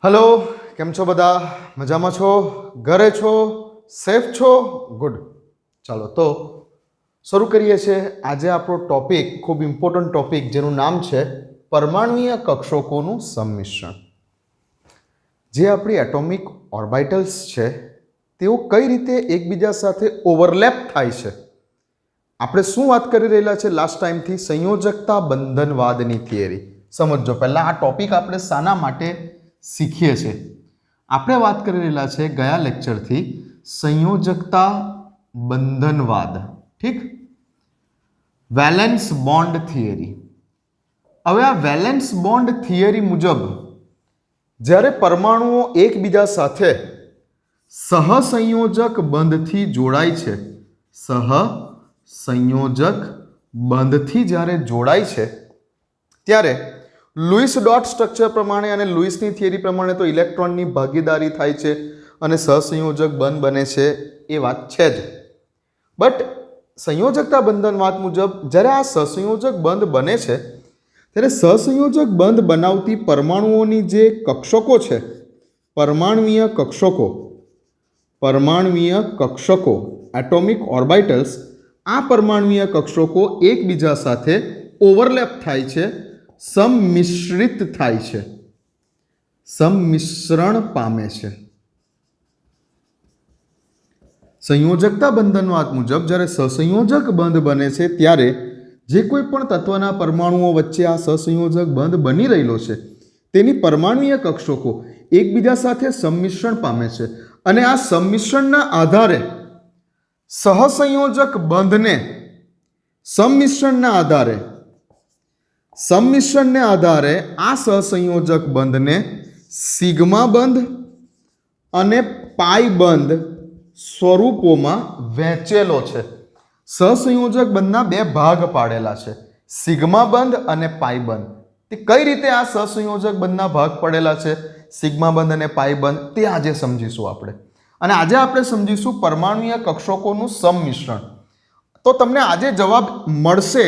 Hello केम छो बधा मजामां छो घरे छो सेफ छो गुड चलो तो शुरू करिए छे आज आपणो टॉपिक खूब इम्पोर्टન્ટ टॉपिक जेनुं नाम छे परमाणुीय कक्षकोनुं सम्मिश्रण जे आपणी एटॉमिक ऑर्बिटल्स छे तेओ कई रीते एकबीजा साथे ओवरलेप थाय छे। आपणे शुं वात करी रहेला छे लास्ट टाइमथी संयोजकता बंधनवादनी थियरी समझो। पहला आ टॉपिक आपणे शाना माटे शीखीए छे આપણે વાત કરી રહેલા છે ગયા લેક્ચરથી સંયોજકતા બંધનવાદ ઠીક વેલેન્સ બોન્ડ થિયરી। હવે આ વેલેન્સ બોન્ડ થિયરી મુજબ જ્યારે પરમાણુઓ એકબીજા સાથે સહસંયોજક બંધથી જોડાય છે સહસંયોજક બંધથી જ્યારે જોડાય છે ત્યારે लुईस डॉट स्ट्रक्चर प्रमाणे अने लुईसनी थियरी प्रमाणे तो इलेक्ट्रॉननी भागीदारी थाय छे अने सहसंयोजक बंध बने छे ए वात छे ज। बट संयोजकता बंधनवाद मुजब ज्यारे आ सहसंयोजक बंध बने छे त्यारे सहसंयोजक बंध बनावती परमाणुओनी जे कक्षको छे परमाणुीय कक्षको एटॉमिक ऑर्बिटल्स आ परमाणुीय कक्षको एकबीजा साथे ओवरलेप थाय छे सम्मिश्रित थाय छे सम्मिश्रण पामे छे। संयोजकता बंधनवाद मुजब ज्यारे सहसंयोजक बंध बने छे त्यारे जे कोई पण तत्वना परमाणुओ वच्चे आ सहसंयोजक बंध बनी रहेलो छे तेनी परमाणुीय कक्षको एकबीजा साथे सम्मिश्रण पामे छे अने आ सम्मिश्रणना आधारे सहसंयोजक बंधने सम्मिश्रण ने आधारे आ सहसंयोजक बंध ने सिग्मा बंध अने पाई बंध स्वरूपों में वहेंचेलो छे। सहसंयोजक बंधना बे भाग पाडेला छे सिग्मा बंध अने पाई बंध। ते कई रीते आ सहसंयोजक बंधना भाग पड़ेला छे सिग्मा बंध अने पाई बंध ते आजे समजीशुं आपणे। अने आजे आपणे समजीशुं परमाणुीय कक्षकोनुं सम्मिश्रण। तो तमने आजे जवाब मळशे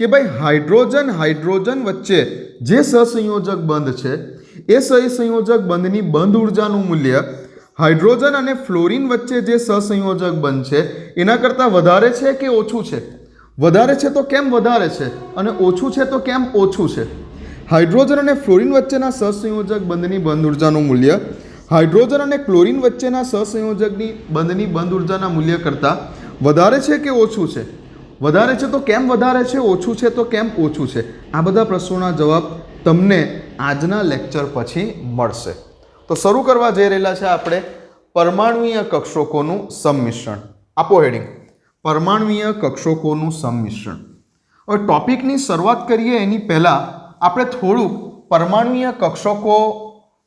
कि भाई हाइड्रोजन हाइड्रोजन वच्चे जे सहसंयोजक बंध छे ए सहसंयोजक बंधनी बंध ऊर्जानुं मूल्य हाइड्रोजन अने फ्लोरीन वच्चे जे सहसंयोजक बंध छे एना करता वधारे छे कि ओछुं छे। वधारे छे तो केम वधारे छे अने ओछुं छे तो केम ओछुं छे। हाइड्रोजन अने फ्लोरीन वच्चेना सहसंयोजक बंधनी बंध ऊर्जानुं मूल्य हाइड्रोजन अने क्लोरीन वच्चेना सहसंयोजकनी बंधनी बंध ऊर्जाना मूल्य करता वधारे छे कि ओछुं छे। वधारे छे तो केम वधारे छे ओछुं छे तो केम ओछुं छे। आ बधा प्रश्नोना जवाब तमने आजना लेक्चर पछी मळशे। तो शरू करवा जई रहेला छे आपणे परमाणुीय कक्षकोनुं सम्मिश्रण। आपो हेडिंग परमाणुीय कक्षकोनुं सम्मिश्रण। हवे टॉपिकनी शरूआत करीए एनी पहेला आपणे थोडुं परमाणुीय कक्षको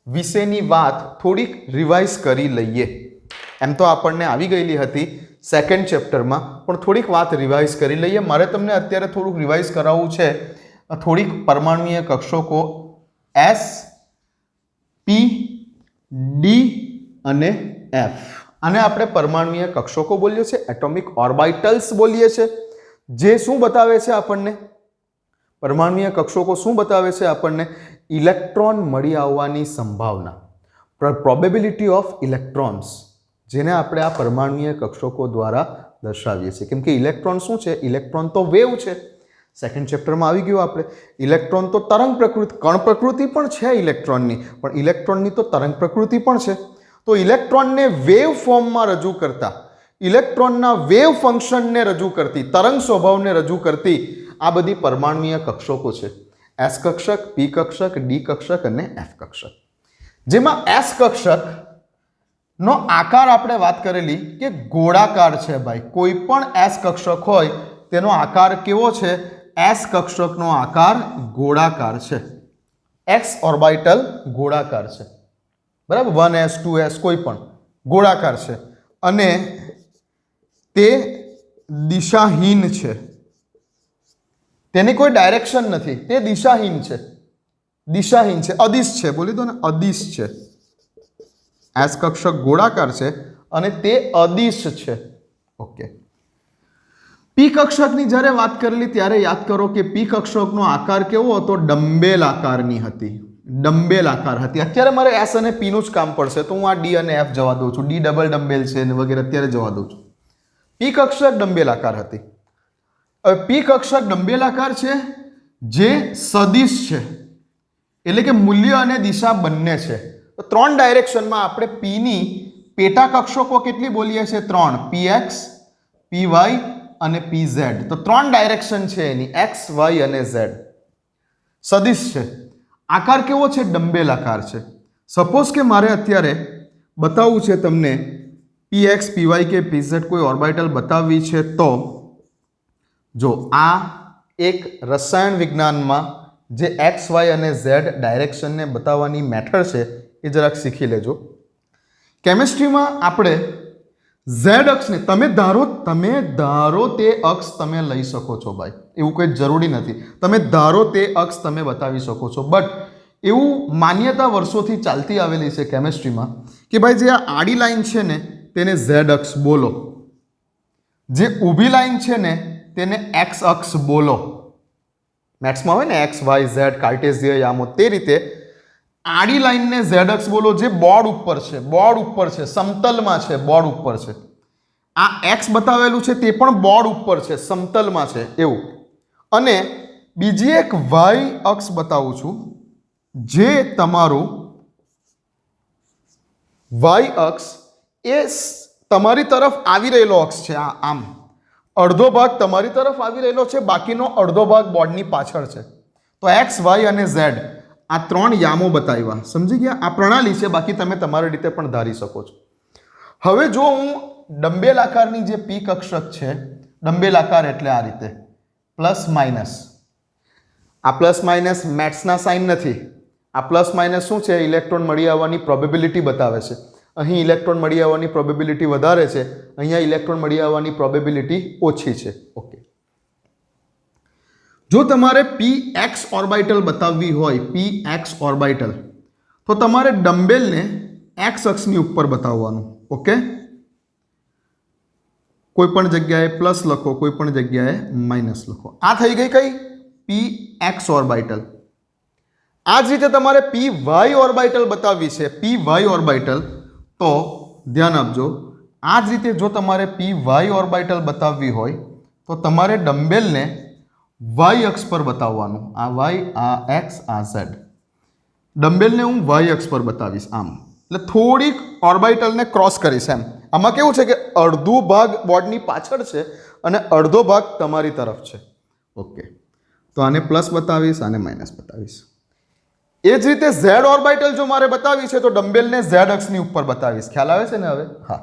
विशेनी वात थोड़ीक रिवाइज करी लईए। एम तो आपणने आवी गयेली हती सेकंड चेप्टर में पण थोड़ीक बात रिवाइज करी लईए। मारे तमने अत्यारे थोड़ुं रिवाइज करावुं छे थोड़ीक परमाणुीय कक्षको एस पी डी अने एफ आने आपणे परमाणुीय कक्षको बोलीए छे एटॉमिक ऑर्बिटल्स बोलीए छे। जे शुं बतावे छे आपणने परमाणुीय कक्षको शुं बतावे छे आपणने इलेक्ट्रॉन मळी आववानी संभावना प्रोबेबिलिटी ऑफ इलेक्ट्रॉन्स जेने आपणे आ परमाणुीय कक्षको द्वारा दर्शावीए छीए। केम के इलेक्ट्रॉन शुं छे इलेक्ट्रॉन तो वेव छे। सेकंड चेप्टर में आवी गयुं आपणे इलेक्ट्रॉन तो तरंग प्रकृति कण प्रकृति पण छे इलेक्ट्रॉननी पण इलेक्ट्रॉननी तो तरंग प्रकृति पण छे। तो इलेक्ट्रॉन ने वेव फॉर्म में रजू करता इलेक्ट्रॉनना वेव फंक्शन ने रजू करती तरंग स्वभाव ने रजू करती आ बधी परमाणुीय कक्षको छे। एस कक्षक पी कक्षक डी कक्षक अने एफ कक्षक। जेमां एस कक्षक नो आकार आपणे वात करेली के गोळाकार छे। भाई कोई पण एस कक्षक होय तेनो आकार केवो छे एस कक्षकनो आकार गोळाकार छे। एक्स ऑर्बिटल गोळाकार छे बराबर 1s 2s कोई पण गोळाकार छे अने ते दिशाहीन छे। तेनी कोई डायरेक्शन नथी ते दिशाहीन छे अदिश छे बोली दो ने अदिश छे। एस कक्षक गोळाकार छे अने ते अदिश छे। ओके पी कक्षकनी ज्यारे वात करेली त्यारे याद करो कि पी कक्षकनो आकार केवो हतो डम्बेल आकारनी हती ડમ્બેલ આકાર હતી. અત્યારે મારે એસ અને પી નું જ કામ પડશે તો હું આ ડી અને એફ જવા દઉં છું. ડી ડબલ ડમ્બેલ છે ને વગેરે અત્યારે જવા દઉં છું. પી કક્ષક ડમ્બેલ આકાર હતી. હવે પી કક્ષક ડમ્બેલ આકાર છે જે સદિશ છે, એટલે કે મૂલ્ય અને દિશા બંને છે. તો 3 ડાયરેક્શનમાં આપણે પી ની પેટા કક્ષકો કેટલી બોલીએ છીએ? 3. px, py અને pz. તો 3 ડાયરેક્શન છે એની, x, y અને z. સદિશ છે. આકાર કેવો છે? ડમ્બેલ આકાર છે. સપોઝ કે મારે અત્યારે બતાવવું છે તમને px, py કે pz કોઈ ઓર્બિટલ બતાવવી છે તો જો આ એક રસાયણ વિજ્ઞાનમાં જે x, y અને z ડાયરેક્શનને બતાવવાની મેથડ છે એ જરાક શીખી લેજો. કેમિસ્ટ્રીમાં આપણે z અક્ષને તમે ધારો તે અક્ષ તમે લઈ શકો છો ભાઈ, એવું કંઈ જરૂરી નથી. તમે ધારો તે અક્ષ તમે બતાવી શકો છો, બટ એવું માન્યતા વર્ષોથી ચાલતી આવેલી છે કેમિસ્ટ્રીમાં કે ભાઈ જે આ આડી લાઈન છે ને તેને z અક્ષ બોલો, જે ઊભી લાઈન છે ને તેને x અક્ષ બોલો. મેથ્સમાં હોય ને x, y, z કાર્ટેશિયન યામો, તે રીતે આડી લાઈનને z અક્ષ બોલો. જે બોર્ડ ઉપર છે, સમતલમાં છે, બોર્ડ ઉપર છે. આ x બતાવેલું છે તે પણ બોર્ડ ઉપર છે, સમતલમાં છે એવું. અને બીજી એક y અક્ષ બતાવું છું જે તમારું y અક્ષ એ તમારી તરફ આવી રહેલો અક્ષ છે. આમ અડધો ભાગ તમારી તરફ આવી રહેલો છે, બાકીનો અડધો ભાગ બોર્ડની પાછળ છે. તો x, y અને z આ 3 યામો બતાવ્યા. સમજી ગયા? આ પ્રણાલી છે, બાકી તમે તમારી રીતે પણ ધારી શકો છો. હવે જો હું ડમ્બેલ આકારની જે પી કક્ષક છે, ડમ્બેલ આકાર એટલે આ રીતે પ્લસ માઇનસ. આ પ્લસ માઇનસ મેથ્સના સાઇન નથી. આ પ્લસ માઇનસ શું છે? ઇલેક્ટ્રોન મળી આવવાની પ્રોબેબિલિટી બતાવે છે. અહીં ઇલેક્ટ્રોન મળી આવવાની પ્રોબેબિલિટી વધારે છે, અહીંયા ઇલેક્ટ્રોન મળી આવવાની પ્રોબેબિલિટી ઓછી છે. ઓકે, જો તમારે px ઓર્બિટલ બતાવવી હોય, px ઓર્બિટલ, તો તમારે ડમ્બેલને x અક્ષની ઉપર બતાવવાનું. ઓકે, કોઈ પણ જગ્યાએ પ્લસ લખો, કોઈ પણ જગ્યાએ માઇનસ લખો. આ થઈ ગઈ કઈ? px orbital. આ જ રીતે તમારે py ઓર્બિટલ બતાવવી છે, py ઓર્બિટલ, તો ધ્યાન આપજો. આ જ રીતે જો તમારે py ઓર્બિટલ બતાવવી હોય તો તમારે ડમ્બેલને y અક્ષ પર બતાવવાનું. આ y, આ x, આ z. ડમ્બેલને હું y અક્ષ પર બતાવીશ આમ, એટલે થોડીક ઓર્બિટલને ક્રોસ કરીશ એમ. આમાં કેવું છે કે અડધો ભાગ બોર્ડની પાછળ છે અને અડધો ભાગ તમારી તરફ છે. ઓકે, તો આને પ્લસ બતાવીશ, આને માઇનસ બતાવીશ. એ જ રીતે z ઓર્બિટલ જો મારે બતાવી છે તો ડમ્બેલને z અક્ષની ઉપર બતાવીશ. ખ્યાલ આવે છે ને હવે? હા.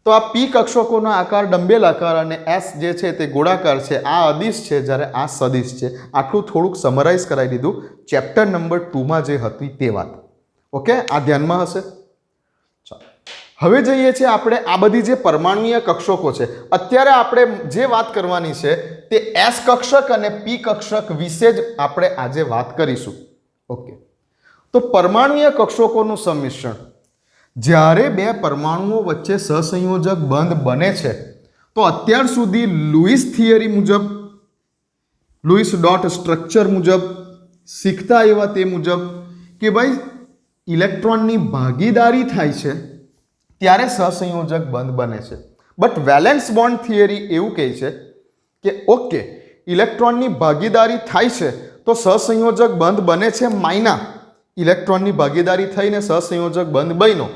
તો આ પી કક્ષકોનો આકાર ડમ્બેલ આકાર અને s જે છે તે ગોળાકાર છે. આ અદિશ છે જ્યારે આ સદિશ છે. આટલું થોડુંક સમરાઇઝ કરાવી દીધું ચેપ્ટર નંબર 2માં જે હતી તે વાત. ઓકે, આ ધ્યાનમાં હશે. ચાલો, હવે જઈએ છીએ આપણે આ બધી જે પરમાણુય કક્ષકો છે. અત્યારે આપણે જે વાત કરવાની છે તે s કક્ષક અને p કક્ષક વિશે જ આપણે આજે વાત કરીશું. ઓકે, તો પરમાણુય કક્ષકોનું સંમિશ્રણ. જ્યારે બે પરમાણુઓ વચ્ચે સહસંયોજક બંધ બને છે તો અત્યાર સુધી લુઈસ થિયરી મુજબ, લુઈસ ડોટ સ્ટ્રક્ચર મુજબ શીખતા એવા તે મુજબ કે ભાઈ ઇલેક્ટ્રોનની ભાગીદારી થાય છે ત્યારે સહસંયોજક બંધ બને છે. બટ વેલેન્સ બોન્ડ થિયરી એવું કહે છે કે ઓકે, ઇલેક્ટ્રોનની ભાગીદારી થાય છે તો સહસંયોજક બંધ બને છે માઇના. ઇલેક્ટ્રોનની ભાગીદારી થઈને સહસંયોજક બંધ બન્યો.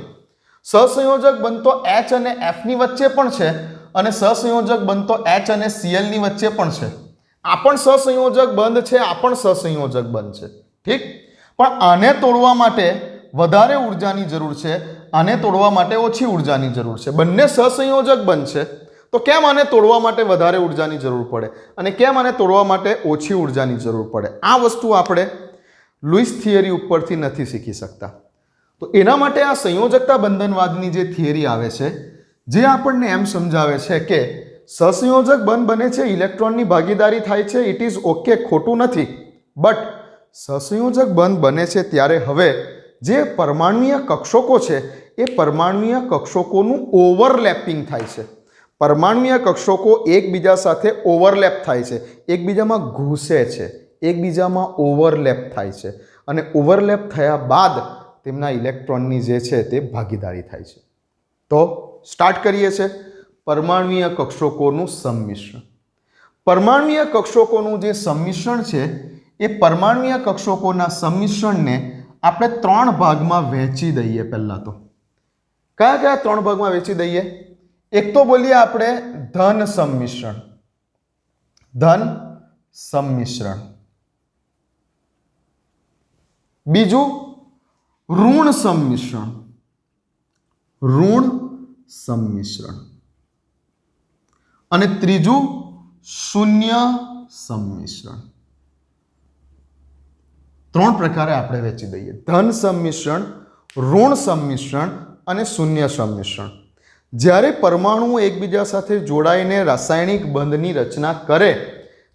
સહસંયોજક બંધ તો H અને F ની વચ્ચે પણ છે અને સહસંયોજક બંધ તો H અને Cl ની વચ્ચે પણ છે. આ પણ સહસંયોજક બંધ છે, આ પણ સહસંયોજક બંધ છે. ઠીક, પણ આને તોડવા માટે વધારે ઉર્જાની જરૂર છે, આને તોડવા માટે ઓછી ઉર્જાની જરૂર છે. બંને સહસંયોજક બંધ છે તો કેમ આને તોડવા માટે વધારે ઉર્જાની જરૂર પડે અને કેમ આને તોડવા માટે ઓછી ઉર્જાની જરૂર પડે? આ વસ્તુ આપણે લુઈસ થિયરી ઉપરથી નથી શીખી શકતા. તો એના માટે આ સંયોજકતા બંધનવાદની જે થિયરી આવે છે, જે આપણને એમ સમજાવે છે કે સહસંયોજક બંધ બને છે, ઇલેક્ટ્રોનની ભાગીદારી થાય છે, ઇટ ઇઝ ઓકે, ખોટું નથી. બટ સહસંયોજક બંધ બને છે ત્યારે હવે જે પરમાણુય કક્ષકો છે એ પરમાણુય કક્ષકોનું ઓવરલેપિંગ થાય છે. પરમાણુય કક્ષકો એકબીજા સાથે ઓવરલેપ થાય છે, એકબીજામાં ઘૂસે છે, એકબીજામાં ઓવરલેપ થાય છે અને ઓવરલેપ થયા બાદ તેમના ઇલેક્ટ્રોનની જે છે તે ભાગીદારી થાય છે. તો સ્ટાર્ટ કરીએ છીએ પરમાણ્વીય કક્ષકોનું સંમિશ્રણ. પરમાણ્વીય કક્ષકોનું જે સંમિશ્રણ છે એ પરમાણ્વીય કક્ષકોના સંમિશ્રણને આપણે 3 ભાગમાં વહેંચી દઈએ. પહેલા તો કયા કયા 3 ભાગમાં વહેંચી દઈએ? એક તો બોલીએ આપણે ધન સંમિશ્રણ. ધન સંમિશ્રણ. બીજું ઋણ સંમિશ્રણ. ઋણ સંમિશ્રણ. અને ત્રીજું શૂન્ય સંમિશ્રણ. 3 પ્રકારે આપણે વહેંચી દઈએ: ધન સંમિશ્રણ, ઋણ સંમિશ્રણ અને શૂન્ય સંમિશ્રણ. જ્યારે પરમાણુઓ એકબીજા સાથે જોડાઈને રાસાયણિક બંધની રચના કરે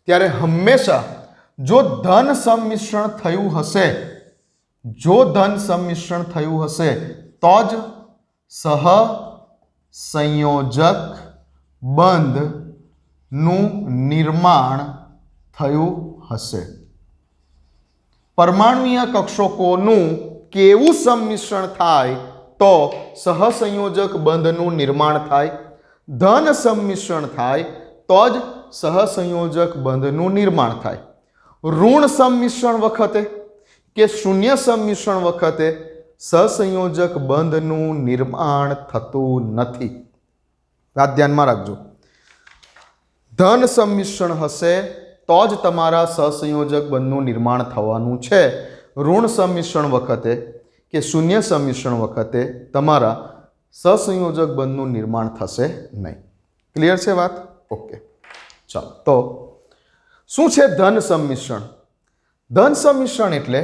ત્યારે હંમેશા જો ધન સંમિશ્રણ થયું હશે, તો જ સહસંયોજક બંધનું નિર્માણ થયું હશે. પરમાણ્વીય કક્ષકોનું કેવું સંમિશ્રણ થાય તો સહસંયોજક બંધનું નિર્માણ થાય? ધન સંમિશ્રણ થાય તો જ સહસંયોજક બંધનું નિર્માણ થાય. ઋણ સંમિશ્રણ વખતે કે શૂન્ય સંમિશ્રણ વખતે સહસંયોજક બંધનું નિર્માણ થતું નથી. વાત ધ્યાનમાં રાખજો. ધન સંમિશ્રણ હશે તો જ તમારા સહસંયોજક બંધનું નિર્માણ થવાનું છે. ઋણ સંમિશ્રણ વખતે કે શૂન્ય સંમિશ્રણ વખતે તમારા સહસંયોજક બંધનું નિર્માણ થશે નહીં. ક્લિયર છે વાત? ઓકે, ચાલો. તો શું છે ધન સંમિશ્રણ? ધન સંમિશ્રણ એટલે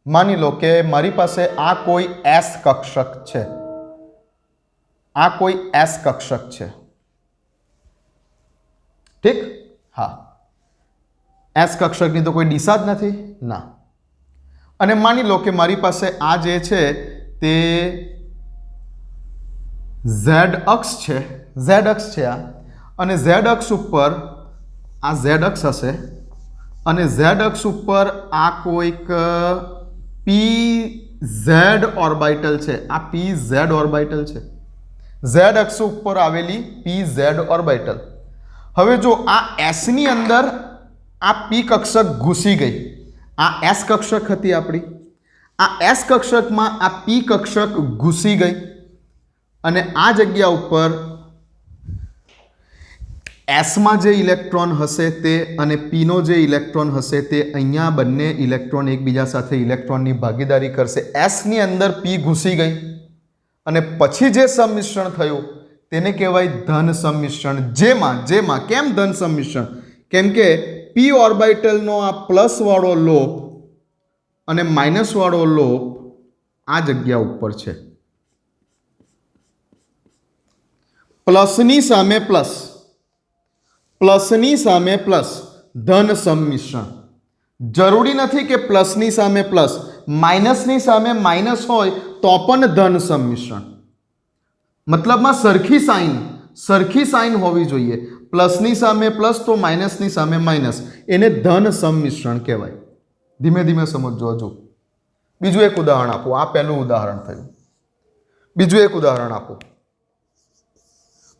માની લો કે મારી પાસે આ કોઈ એસ કક્ષક છે. આ કોઈ એસ કક્ષક છે. ઠીક? હા. એસ કક્ષકની તો કોઈ દિશા જ નથી ના. અને માની લો કે મારી પાસે આ જે છે તે ઝેડ અક્ષ છે. ઝેડ અક્ષ છે આ. અને ઝેડ અક્ષ ઉપર આ ઝેડ અક્ષ હશે અને ઝેડ અક્ષ ઉપર આ કોઈક પી ઝેડ ઓર્બિટલ છે. આ પી ઝેડ ઓર્બિટલ છે. ઝેડ અક્ષ ઉપર આવેલી પી ઝેડ ઓર્બિટલ. હવે જો આ એસની અંદર આ પી કક્ષક ઘૂસી ગઈ. આ એસ કક્ષક હતી આપણી. આ એસ કક્ષકમાં આ પી કક્ષક ઘૂસી ગઈ અને આ જગ્યા ઉપર એસમાં જે ઇલેક્ટ્રોન હશે તે અને પીનો જે ઇલેક્ટ્રોન હશે તે અહીંયા બંને ઇલેક્ટ્રોન એકબીજા સાથે ઇલેક્ટ્રોનની ભાગીદારી કરશે. એસની અંદર પી ઘૂસી ગઈ અને પછી જે સંમિશ્રણ થયું તેને કહેવાય ધન સંમિશ્રણ. જેમાં કેમ ધન સંમિશ્રણ? કેમ કે પી ઓર્બિટલનો આ પ્લસ વાળો લોપ અને માઇનસ વાળો લોપ આ જગ્યા ઉપર છે. પ્લસની સામે પ્લસ, પ્લસની સામે પ્લસ, ધન સંમિશ્રણ. જરૂરી નથી કે પ્લસની સામે પ્લસ, માઇનસની સામે માઇનસ હોય તો પણ ધન સંમિશ્રણ. મતલબમાં સરખી સાઇન હોવી જોઈએ. પ્લસની સામે પ્લસ તો માઇનસની સામે માઇનસ. એને ધન સંમિશ્રણ કહેવાય. ધીમે ધીમે સમજો. હજુ બીજું એક ઉદાહરણ આપો. આ પહેલું ઉદાહરણ થયું. બીજું એક ઉદાહરણ આપો.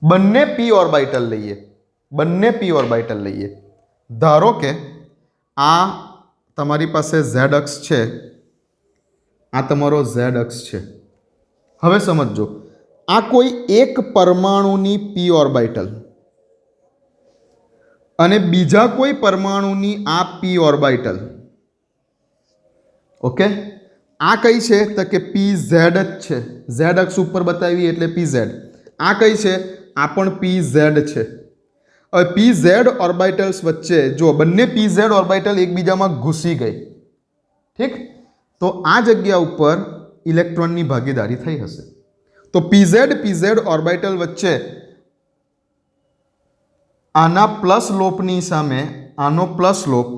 બંને પી ઓર્બિટલ લઈએ. બંને પી ઓર્બિટલ લઈએ. ધારો કે આ તમારી પાસે ઝેડ અક્ષ છે. આ તમારો ઝેડ અક્ષ છે. હવે સમજો, આ કોઈ એક પરમાણુની પી ઓર્બિટલ અને બીજા કોઈ પરમાણુની આ પી ઓર્બિટલ. ઓકે, આ કઈ છે તો કે પી ઝેડ જ છે. ઝેડ અક્ષ ઉપર બતાવી એટલે પી ઝેડ. આ કઈ છે? આ પણ પી ઝેડ છે. હવે પી ઝેડ ઓર્બિટલ્સ વચ્ચે જો બંને પી ઝેડ ઓર્બિટલ એકબીજામાં ઘૂસી ગઈ, ઠીક, તો આ જગ્યા ઉપર ઇલેક્ટ્રોનની ભાગીદારી થઈ હશે. તો પી ઝેડ ઓર્બિટલ વચ્ચે આના પ્લસ લોપની સામે આનો પ્લસ લોપ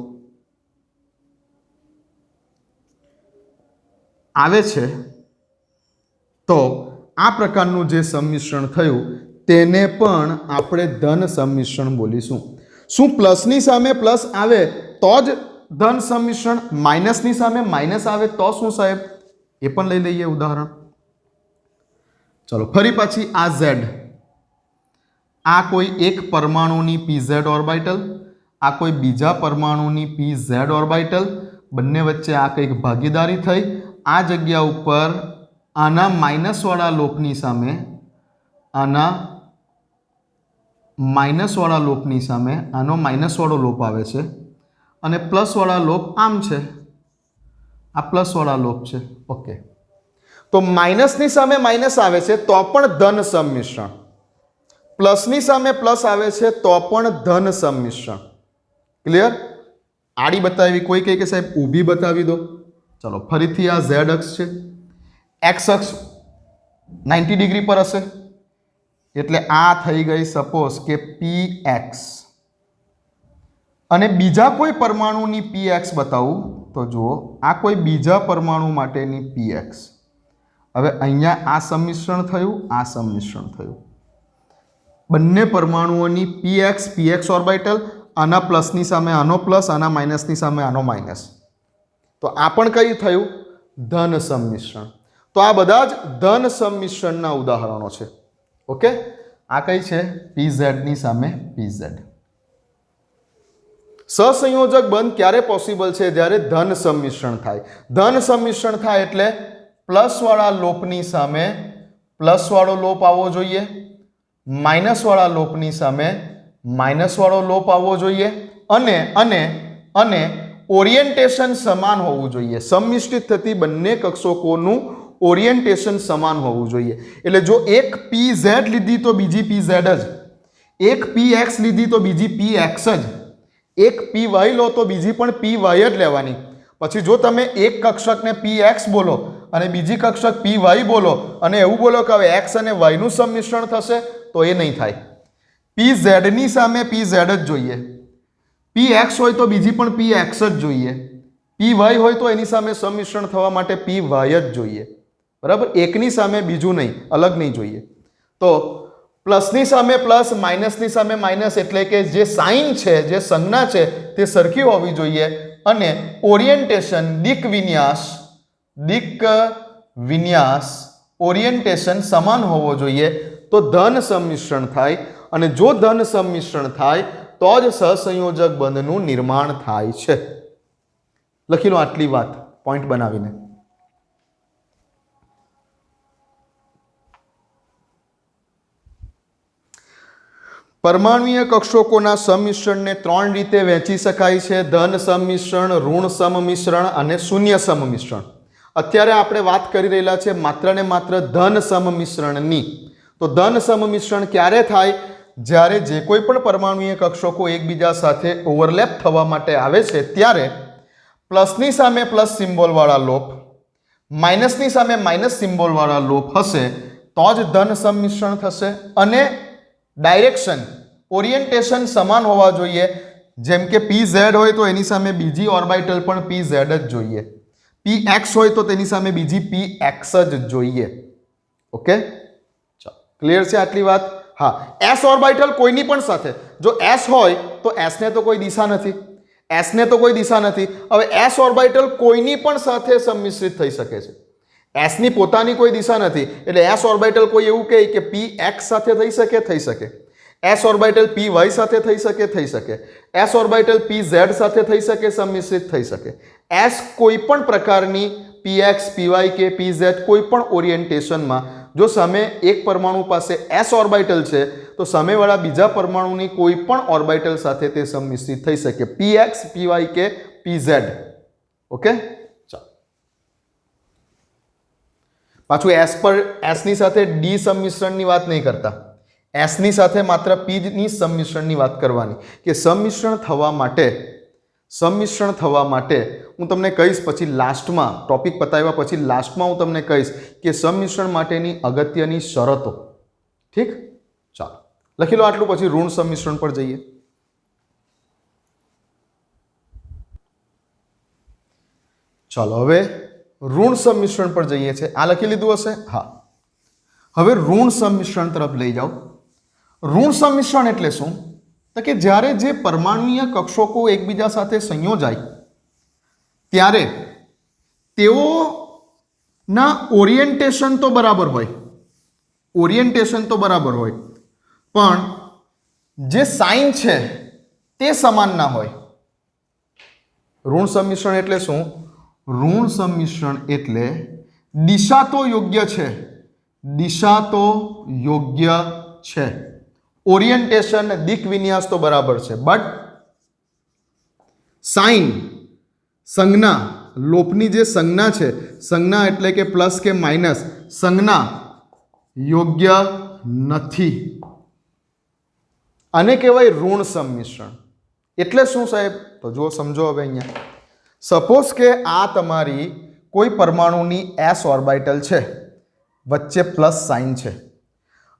આવે છે. તો આ પ્રકારનું જે સંમિશ્રણ થયું તેને પણ આપણે ધન સંમિશ્રણ બોલીશું. શું પ્લસની સામે પ્લસ આવે તો જ ધન સંમિશ્રણ, માઇનસની સામે માઇનસ આવે તો શું સાહેબ, એ પણ લઈ લઈએ ઉદાહરણ. ચલો ફરી પાછી આ ઝેડ, આ કોઈ એક પરમાણુની pz ઓર્બિટલ, આ કોઈ બીજા પરમાણુની pz ઓર્બિટલ, બંને વચ્ચે આ કંઈક ભાગીદારી થઈ. આ જગ્યા ઉપર આના માઇનસ વાળા લોપની સામે, આના માઇનસ વાળા લોપની સામે આનો માઇનસ વાળો લોપ આવે છે અને પ્લસ વાળા લોપ આમ છે, આ પ્લસ વાળા લોપ છે. ઓકે, તો માઇનસની સામે માઇનસ આવે છે તો પણ ધન સંમિશ્રણ, પ્લસની સામે પ્લસ આવે છે તો પણ ધન સંમિશ્રણ. ક્લિયર? આડી બતાવી, કોઈ કહે કે સાહેબ ઊભી બતાવી દો. ચલો ફરીથી આ ઝેડ અક્ષ છે, એક્સ અક્ષ 90 ડિગ્રી પર હશે એટલે આ થઈ ગઈ સપોઝ કે px, અને બીજા કોઈ પરમાણુની px બતાવું તો જુઓ આ કોઈ બીજા પરમાણુ માટેની px. હવે અહીંયા આ સંમિશ્રણ થયું, આ સંમિશ્રણ થયું, બંને પરમાણુઓની px ઓર્બિટલ, આના પ્લસની સામે આનો પ્લસ, આના માઇનસની સામે આનો માઇનસ, તો આ પણ કઈ થયું, ધન સંમિશ્રણ. તો આ બધા જ ધન સંમિશ્રણના ઉદાહરણો છે. ઓકે, આ કઈ છે, pz ની સામે pz. સહસંયોજક બંધ ક્યારે પોસિબલ છે, જ્યારે ધન સંમિશ્રણ થાય. ધન સંમિશ્રણ થાય એટલે પ્લસ વાળા લોપની સામે પ્લસ વાળો લોપ આવવો જોઈએ, માઇનસ વાળા લોપની સામે માઇનસ વાળો લોપ આવવો જોઈએ, અને અને અને ઓરિએન્ટેશન સમાન હોવું જોઈએ. સંમિશ્રિત થતી બંને કક્ષકોનું ઓરિએન્ટેશન સમાન હોવું જોઈએ. એટલે જો એક pz લીધી તો બીજી pz જ, એક px લીધી તો બીજી px જ, એક py લો તો બીજી પણ py જ લેવાની. પછી જો તમે એક કક્ષકને px બોલો અને બીજી કક્ષક py બોલો અને એવું બોલો કે હવે x અને y નું સંમિશ્રણ થશે, તો એ નહીં થાય. pz ની સામે pz જ જોઈએ, px હોય તો બીજી પણ px જ જોઈએ, py હોય તો એની સામે સંમિશ્રણ થવા માટે py જ જોઈએ. બરાબર, એકની સામે બીજું નહીં, અલગ નહીં જોઈએ. તો પ્લસની સામે પ્લસ, માઇનસની સામે માઇનસ, એટલે કે જે સાઇન છે, જે સંજ્ઞા છે તે સરખી હોવી જોઈએ, અને ઓરિએન્ટેશન, દિક વિન્યાસ ઓરિએન્ટેશન સમાન હોવો જોઈએ, તો ધન સંમિશ્રણ થાય. અને જો ધન સંમિશ્રણ થાય તો જ સહસંયોજક બંધનું નિર્માણ થાય છે. લખી લો આટલી વાત પોઈન્ટ બનાવીને. પરમાણુય કક્ષકોના સંમિશ્રણને 3 રીતે વહેંચી શકાય છે: ધન સંમિશ્રણ, ઋણ સમમિશ્રણ અને શૂન્ય સમમિશ્રણ. અત્યારે આપણે વાત કરી રહેલા છે માત્ર ને માત્ર ધન સમમિશ્રણની. તો ધન સમમિશ્રણ ક્યારે થાય? જ્યારે જે કોઈ પણ પરમાણુય કક્ષકો એકબીજા સાથે ઓવરલેપ થવા માટે આવે છે ત્યારે પ્લસની સામે પ્લસ સિમ્બોલ વાળા લોપ, માઇનસની સામે માઇનસ સિમ્બોલ વાળા લોપ હશે તો જ ધન સંમિશ્રણ થશે. અને ડાયરેક્શન, ઓરિએન્ટેશન સમાન હોવા જોઈએ. જેમ કે pz હોય તો એની સામે બીજી ઓર્બિટલ પણ pz જ જોઈએ, px હોય તો તેની સામે બીજી px જ જોઈએ. ઓકે, ચાલો ક્લિયર છે આટલી વાત? હા, s ઓર્બિટલ કોઈની પણ સાથે, જો s હોય તો s ને તો કોઈ દિશા નથી, s ને તો કોઈ દિશા નથી. હવે s ઓર્બિટલ કોઈની પણ સાથે સંમિશ્રિત થઈ શકે છે. s ની પોતાની કોઈ દિશા નથી એટલે s ઓર્બિટલ કોઈ એવું કહે કે px સાથે થઈ શકે, થઈ શકે. s ઓર્બિટલ py સાથે થઈ શકે, થઈ શકે. s ઓર્બિટલ pz સાથે થઈ શકે, સંમિશ્રિત થઈ શકે. s કોઈ પણ પ્રકારની px, py કે pz કોઈ પણ ઓરિએન્ટેશનમાં જો સામે એક પરમાણુ પાસે s ઓર્બિટલ છે તો સામેવાળા બીજા પરમાણુની કોઈ પણ ઓર્બિટલ સાથે તે સંમિશ્રિત થઈ શકે, px, py કે pz. ઓકે, ચાલો પાછું s પર s ની સાથે d સંમિશ્રણની વાત નહીં કરતા, s ની સાથે માત્ર p ની સંમિશ્રણની વાત કરવાની. કે સંમિશ્રણ થવા માટે હું તમને કહીશ પછી લાસ્ટમાં, ટોપિક પતાવ્યા પછી લાસ્ટમાં હું તમને કહીશ કે સંમિશ્રણ માટેની અગત્યની શરતો. ઠીક, ચાલો લખી લો આટલું, પછી ઋણ સંમિશ્રણ પર જઈએ. ચાલો હવે ઋણ સંમિશ્રણ પર જઈએ છીએ. આ લખી લીધું હશે? હા. હવે ઋણ સંમિશ્રણ તરફ લઈ જાઓ. ઋણ સંમિશ્રણ એટલે શું? તો કે જ્યારે જે પરમાણુય કક્ષકો એકબીજા સાથે સંયોજાય ત્યારે તેઓના ઓરિએન્ટેશન તો બરાબર હોય, ઓરિએન્ટેશન તો બરાબર હોય, પણ જે સાઇન છે તે સમાન ના હોય. ઋણ સંમિશ્રણ એટલે શું? ઋણ સંમિશ્રણ એટલે દિશા તો યોગ્ય છે, દિશા તો યોગ્ય છે, ઓરિએન્ટેશન દિક વિન્યાસ તો બરાબર છે, બટ સાઇન સંજ્ઞા લોપની જે સંજ્ઞા છે, સંજ્ઞા એટલે કે પ્લસ કે માઇનસ, સંજ્ઞા યોગ્ય નથી. આને કહેવાય ઋણ સંમિશ્રણ. એટલે શું સાહેબ? તો જો સમજો હવે અહીંયા. સપોઝ કે આ તમારી કોઈ પરમાણુની એસ ઓર્બિટલ છે, વચ્ચે પ્લસ સાઇન છે,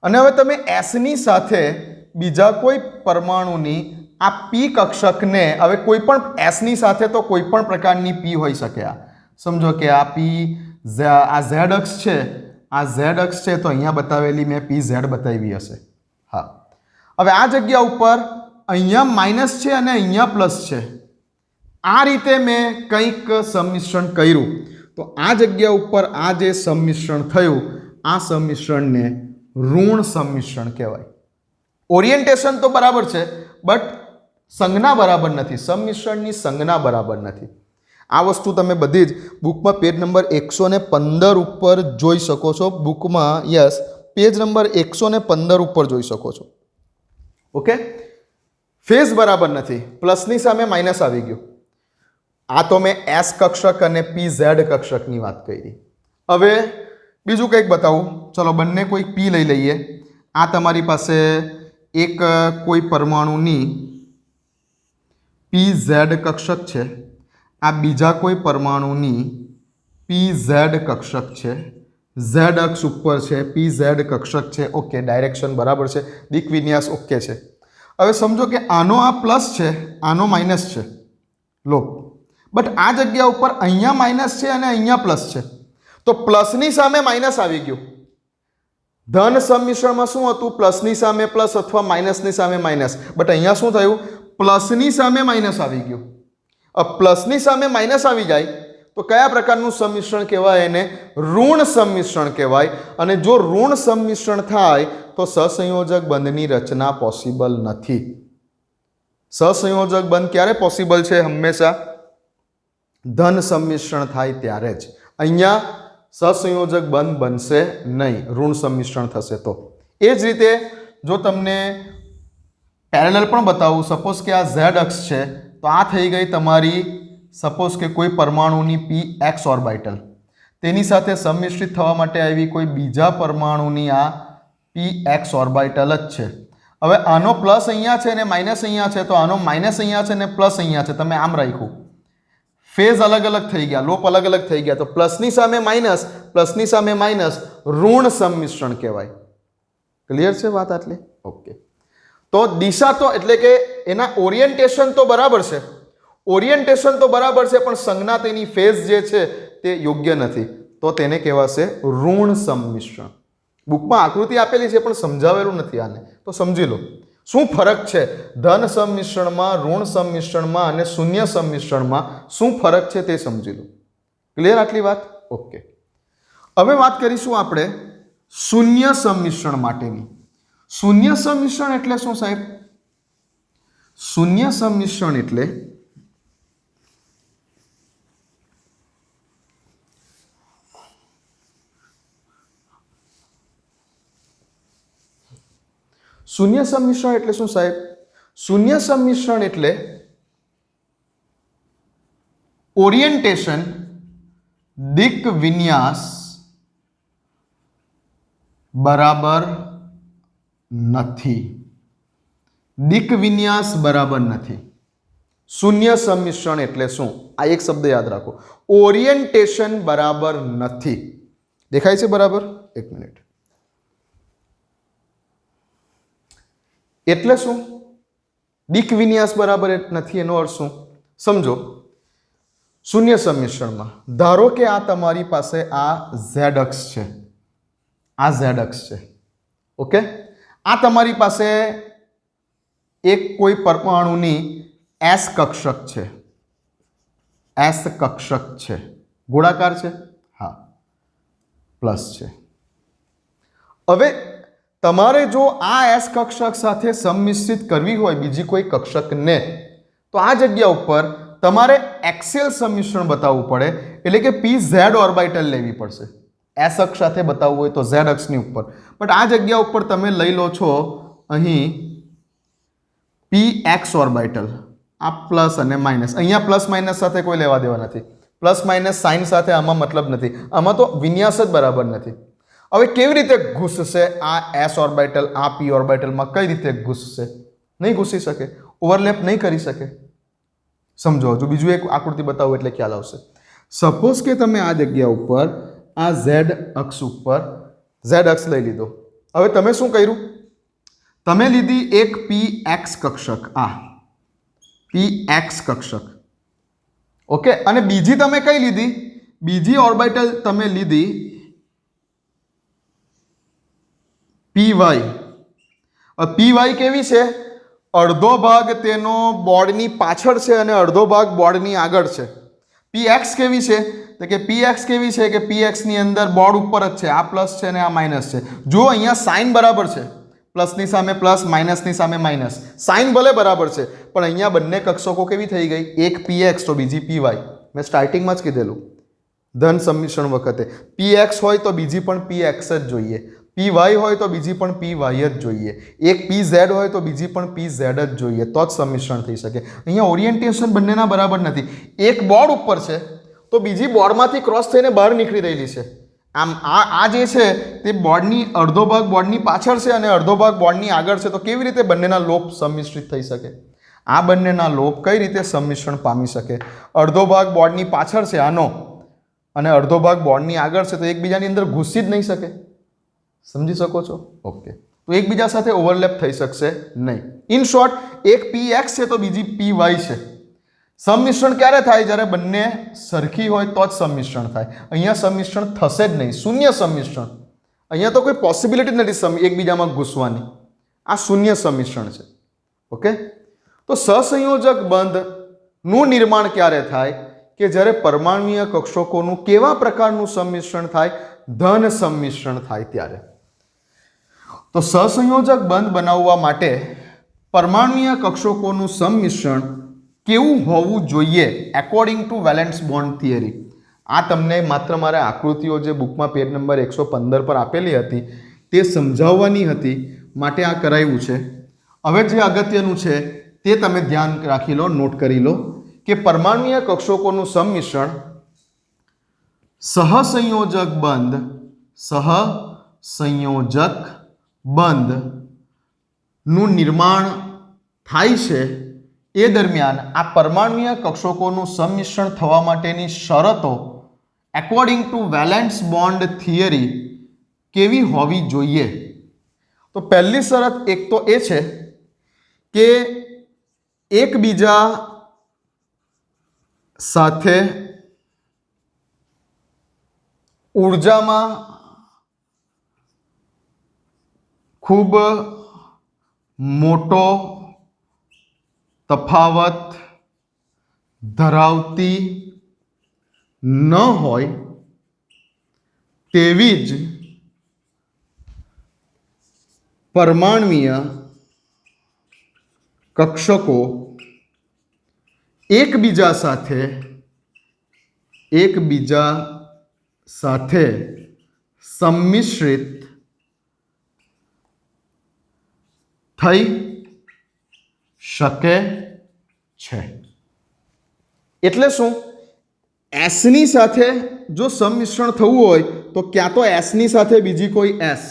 અને હવે તમે એસની સાથે બીજા કોઈ પરમાણુની આ પી કક્ષકને, હવે કોઈ પણ એસની સાથે તો કોઈ પણ પ્રકારની પી હોઈ શકે. આ સમજો કે આ પી, આ ઝેડ અક્ષ છે, આ ઝેડ અક્ષ છે, તો અહીંયા બતાવેલી મેં પી ઝેડ બતાવી હશે. હા, હવે આ જગ્યા ઉપર અહીંયા માઇનસ છે અને અહીંયા પ્લસ છે. આ રીતે મેં કંઈક સંમિશ્રણ કર્યું, તો આ જગ્યા ઉપર આ જે સંમિશ્રણ થયું, આ સંમિશ્રણને ઋણ સંમિશ્રણ કહેવાય. ઓરિએન્ટેશન તો બરાબર છે, બટ સંજ્ઞા બરાબર નથી, સંમિશ્રણની સંજ્ઞા બરાબર નથી. આ વસ્તુ તમે બધી જ બુકમાં પેજ નંબર 115 ઉપર જોઈ શકો છો. બુકમાં યસ, પેજ નંબર 115 ઉપર જોઈ શકો છો. ઓકે, ફેઝ બરાબર નથી, પ્લસની સામે માઇનસ આવી ગયું. આ તો મેં એસ કક્ષક અને પી ઝેડ કક્ષકની વાત કરી. હવે બીજું કંઈક બતાવું. ચલો, બંને કોઈ પી લઈ લઈએ. આ તમારી પાસે એક કોઈ પરમાણુની પી ઝેડ કક્ષક છે, આ બીજા કોઈ પરમાણુની પી ઝેડ કક્ષક છે, ઝેડ અક્ષ ઉપર છે, પી ઝેડ કક્ષક છે. ઓકે, ડાયરેક્શન બરાબર છે, દિક વિન્યાસ ઓકે છે. હવે સમજો કે આનો આ પ્લસ છે, આનો માઇનસ છે, લો, બટ આ જગ્યા ઉપર અહીંયા માઇનસ છે અને અહીંયા પ્લસ છે, તો પ્લસની સામે માઇનસ આવી ગયું. ધન સંમિશ્રણમાં શું હતું? પ્લસની સામે પ્લસ અથવા માઇનસની સામે માઇનસ, બટ અહીંયા શું થયું? પ્લસની સામે માઇનસ આવી ગયું. પ્લસની સામે માઇનસ આવી જાય તો કયા પ્રકારનું સંમિશ્રણ કહેવાય? એને ઋણ સંમિશ્રણ કહેવાય. અને જો ઋણ સંમિશ્રણ થાય તો સહસંયોજક બંધની રચના પોસિબલ નથી. સહસંયોજક બંધ ક્યારે પોસિબલ છે? હંમેશા ધન સંમિશ્રણ થાય ત્યારે જ. અહીંયા સહસંયોજક બંધ બનશે નહીં, ઋણ સંમિશ્રણ થશે તો. એ જ રીતે જો તમને પેરેલલ પણ બતાવું, સપોઝ કે આ ઝેડ અક્ષ છે, તો આ થઈ ગઈ તમારી સપોઝ કે કોઈ પરમાણુની પી એક્સ ઓર્બિટલ, તેની સાથે સંમિશ્રિત થવા માટે આવી કોઈ બીજા પરમાણુની આ પી એક્સ ઓર્બિટલ જ છે. હવે આનો પ્લસ અહીંયા છે અને માઇનસ અહીંયા છે, તો આનો માઇનસ અહીંયા છે અને પ્લસ અહીંયા છે. તમે આમ રાખ્યું, ફેઝ અલગ અલગ થઈ ગયા, લોપ અલગ અલગ થઈ ગયા, તો પ્લસની સામે માઇનસ, પ્લસની સામે માઇનસ, ઋણ સંમિશ્રણ કહેવાય. ક્લિયર છે વાત આટલી? ઓકે. તો દિશા તો એટલે કે એના ઓરિએન્ટેશન તો બરાબર છે, ઓરિએન્ટેશન તો બરાબર છે, પણ સંજ્ઞા તેની ફેઝ જે છે તે યોગ્ય નથી, તો તેને કહેવાશે ઋણ સંમિશ્રણ. બુકમાં આકૃતિ આપેલી છે પણ સમજાવેલું નથી આને, તો સમજી લો શું ફરક છે ધન સંમિશ્રણમાં, ઋણ સંમિશ્રણમાં અને શૂન્ય સંમિશ્રણમાં શું ફરક છે તે સમજી લો. ક્લિયર આટલી વાત? ઓકે. હવે વાત કરીશું આપણે શૂન્ય સંમિશ્રણ માટેની. શૂન્ય સંમિશ્રણ એટલે શું સાહેબ? શૂન્ય સંમિશ્રણ એટલે શૂન્ય સંમિશ્રણ એટલે શું સાહેબ? શૂન્ય સંમિશ્રણ એટલે ઓરિએન્ટેશન, દિક વિન્યાસ બરાબર નથી. દિક વિન્યાસ બરાબર નથી. શૂન્ય સંમિશ્રણ એટલે શું? આ એક શબ્દ યાદ રાખો, ઓરિએન્ટેશન બરાબર નથી. દેખાય છે બરાબર? એક મિનિટ. એટલે શું? દિક વિન્યાસ બરાબર નથી એનો અર્થ શું સમજો. શૂન્ય સંમિશ્રણમાં ધારો કે આ તમારી પાસે આ ઝેડ અક્ષ છે, આ ઝેડ અક્ષ છે. ઓકે, આ તમારી પાસે એક કોઈ પરમાણુની એસ કક્ષક છે, એસ કક્ષક છે, ગોળાકાર છે, હા પ્લસ છે. હવે તમારે જો આ એસ કક્ષક સાથે સંમિશ્રિત કરવી હોય બીજી કોઈ કક્ષકને, તો આ જગ્યા ઉપર તમારે એક્સિયલ સંમિશ્રણ બતાવવું પડે, એટલે કે પી ઝેડ ઓર્બિટલ લેવી પડશે. એસ અક્ષ સાથે બતાવવું હોય તો ઝેડ અક્ષની ઉપર, બટ આ જગ્યા ઉપર તમે લઈ લો છો અહીં પી એક્સ ઓર્બિટલ, આ પ્લસ અને માઇનસ. અહીંયા પ્લસ માઇનસ સાથે કોઈ લેવા દેવા નથી, પ્લસ માઇનસ સાઇન સાથે આમાં મતલબ નથી, આમાં તો વિન્યાસ જ બરાબર નથી. હવે કેવી રીતે ઘૂસશે આ એસ ઓર્બિટલ આ પી ઓર્બિટલમાં? કઈ રીતે ઘૂસશે? નહીં ઘૂસી શકે, ઓવરલેપ નહીં કરી શકે. સમજો, હજુ બીજું એક આકૃતિ બતાવું એટલે ખ્યાલ આવશે. સપોઝ કે તમે આ જગ્યા ઉપર આ ઝેડ અક્ષ ઉપર ઝેડ અક્ષ લઈ લીધો. હવે તમે શું કર્યું? તમે લીધી એક પી એક્સ કક્ષક, આ પી એક્સ કક્ષક, ઓકે, અને બીજી તમે કઈ લીધી? બીજી ઓર્બિટલ તમે લીધી પી વાય. પી વાય કેવી છે? અડધો ભાગ તેનો બોર્ડની પાછળ છે અને અડધો ભાગ બોર્ડની આગળ છે. પી એક્સ કેવી છે? તો કે પી એક્સ કેવી છે કે પી એક્સની અંદર બોર્ડ ઉપર જ છે, આ પ્લસ છે અને આ માઇનસ છે. જો અહીંયા સાઇન બરાબર છે, પ્લસની સામે પ્લસ, માઇનસની સામે માઇનસ, સાઇન ભલે બરાબર છે, પણ અહીંયા બંને કક્ષકો કેવી થઈ ગઈ? એક પી એક્સ તો બીજી પી વાય. મેં સ્ટાર્ટિંગમાં જ કીધેલું ધન સંમિશ્રણ વખતે, પી એક્સ હોય તો બીજી પણ પી એક્સ જ જોઈએ, પી વાય હોય તો બીજી પણ પી વાય જ જોઈએ, એક પી ઝેડ હોય તો બીજી પણ પી ઝેડ જ જોઈએ, તો જ સંમિશ્રણ થઈ શકે. અહીંયા ઓરિએન્ટેશન બંનેના બરાબર નથી. એક બોર્ડ ઉપર છે તો બીજી બોર્ડમાંથી ક્રોસ થઈને બહાર નીકળી રહેલી છે. આમ આ જે છે તે બોર્ડની અડધો ભાગ બોર્ડની પાછળ છે અને અડધો ભાગ બોર્ડની આગળ છે, તો કેવી રીતે બંનેના લોપ સંમિશ્રિત થઈ શકે? આ બંનેના લોપ કઈ રીતે સંમિશ્રણ પામી શકે? અડધો ભાગ બોર્ડની પાછળ છે આનો અને અડધો ભાગ બોર્ડની આગળ છે, તો એકબીજાની અંદર ઘૂસી જ નહીં શકે. સમજી શકો છો? ઓકે, તો એકબીજા સાથે ઓવરલેપ થઈ શકશે નહીં. ઇન શોર્ટ, એક પી એક્સ છે તો બીજી પી વાય છે. સંમિશ્રણ ક્યારે થાય? જ્યારે બંને સરખી હોય તો જ સંમિશ્રણ થાય. અહીંયા સંમિશ્રણ થશે જ નહીં, શૂન્ય સંમિશ્રણ. અહીંયા તો કોઈ પોસિબિલિટી નથી એકબીજામાં ઘૂસવાની, આ શૂન્ય સંમિશ્રણ છે. ઓકે, તો સહસંયોજક બંધનું નિર્માણ ક્યારે થાય? કે જ્યારે પરમાણ્વીય કક્ષકોનું કેવા પ્રકારનું સંમિશ્રણ થાય? ધન સંમિશ્રણ થાય ત્યારે. તો સહસંયોજક બંધ બનાવવા માટે પરમાણ્વીય કક્ષકોનું સંમિશ્રણ કેવું હોવું જોઈએ according to valence bond theory? આ તમને માત્ર મારે આકૃતિઓ જે બુકમાં પેજ નંબર 115 પર આપેલી હતી તે સમજાવવાની હતી, માટે આ કરાવ્યું છે. હવે જે અગત્યનું છે તે તમે ધ્યાન રાખી લો, નોટ કરી લો કે પરમાણ્વીય કક્ષકોનું સંમિશ્રણ સહસંયોજક બંધનું નિર્માણ થાય છે એ દરમિયાન આ પરમાણ્વીય કક્ષકોનું સંમિશ્રણ થવા માટેની શરતો according to valence bond theory કેવી હોવી જોઈએ? તો પહેલી શરત એક તો એ છે કે એકબીજા સાથે ઉર્જામાં ખૂબ મોટો તફાવત ધરાવતી ન હોય તેવી જ પરમાણ્વીય કક્ષકો એકબીજા સાથે સંમિશ્રિત થઈ શકે છે. એટલે શું? એસની સાથે જો સંમિશ્રણ થવું હોય તો ક્યાં તો એસની સાથે બીજી કોઈ એસ,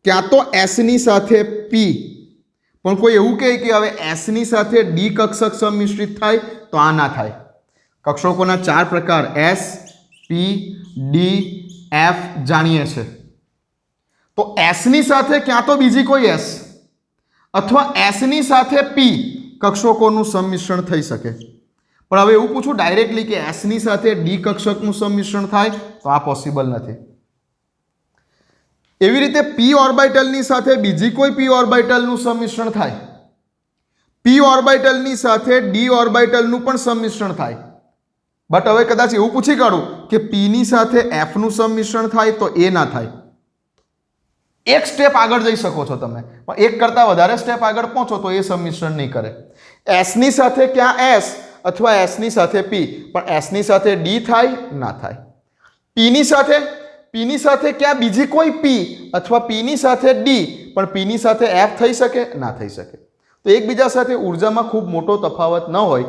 ક્યાં તો એસની સાથે પી. પણ કોઈ એવું કહે કે હવે એસની સાથે ડી કક્ષક સંમિશ્રિત થાય, તો આ ના થાય. કક્ષકોના 4 પ્રકાર એસ, પી, ડી, એફ જાણીએ છે. તો એસની સાથે ક્યાં તો બીજી કોઈ એસ અથવા એસની સાથે પી કક્ષકોનું સંમિશ્રણ થઈ શકે. પણ હવે એવું પૂછું ડાયરેક્ટલી કે એસની સાથે ડી કક્ષકનું સંમિશ્રણ થાય, તો આ પોસિબલ નથી. એવી રીતે પી ઓર્બિટલની સાથે બીજી કોઈ પી ઓર્બિટલનું સંમિશ્રણ થાય, પી ઓર્બિટલની સાથે ડી ઓર્બિટલનું પણ સંમિશ્રણ થાય, બટ હવે કદાચ એવું પૂછી કાઢું કે પી ની સાથે એફ નું સંમિશ્રણ થાય તો એ ના થાય. એક સ્ટેપ આગળ જઈ શકો છો તમે, પણ એક કરતાં વધારે સ્ટેપ આગળ પહોંચો તો એ સંમિશ્રણ નહીં કરે. એસની સાથે ક્યાં એસ અથવા એસની સાથે પી, પણ એસની સાથે ડી થાય ના થાય. પીની સાથે ક્યાં બીજી કોઈ પી અથવા પીની સાથે ડી, પણ પીની સાથે એફ થઈ શકે ના થઈ શકે. તો એકબીજા સાથે ઉર્જામાં ખૂબ મોટો તફાવત ન હોય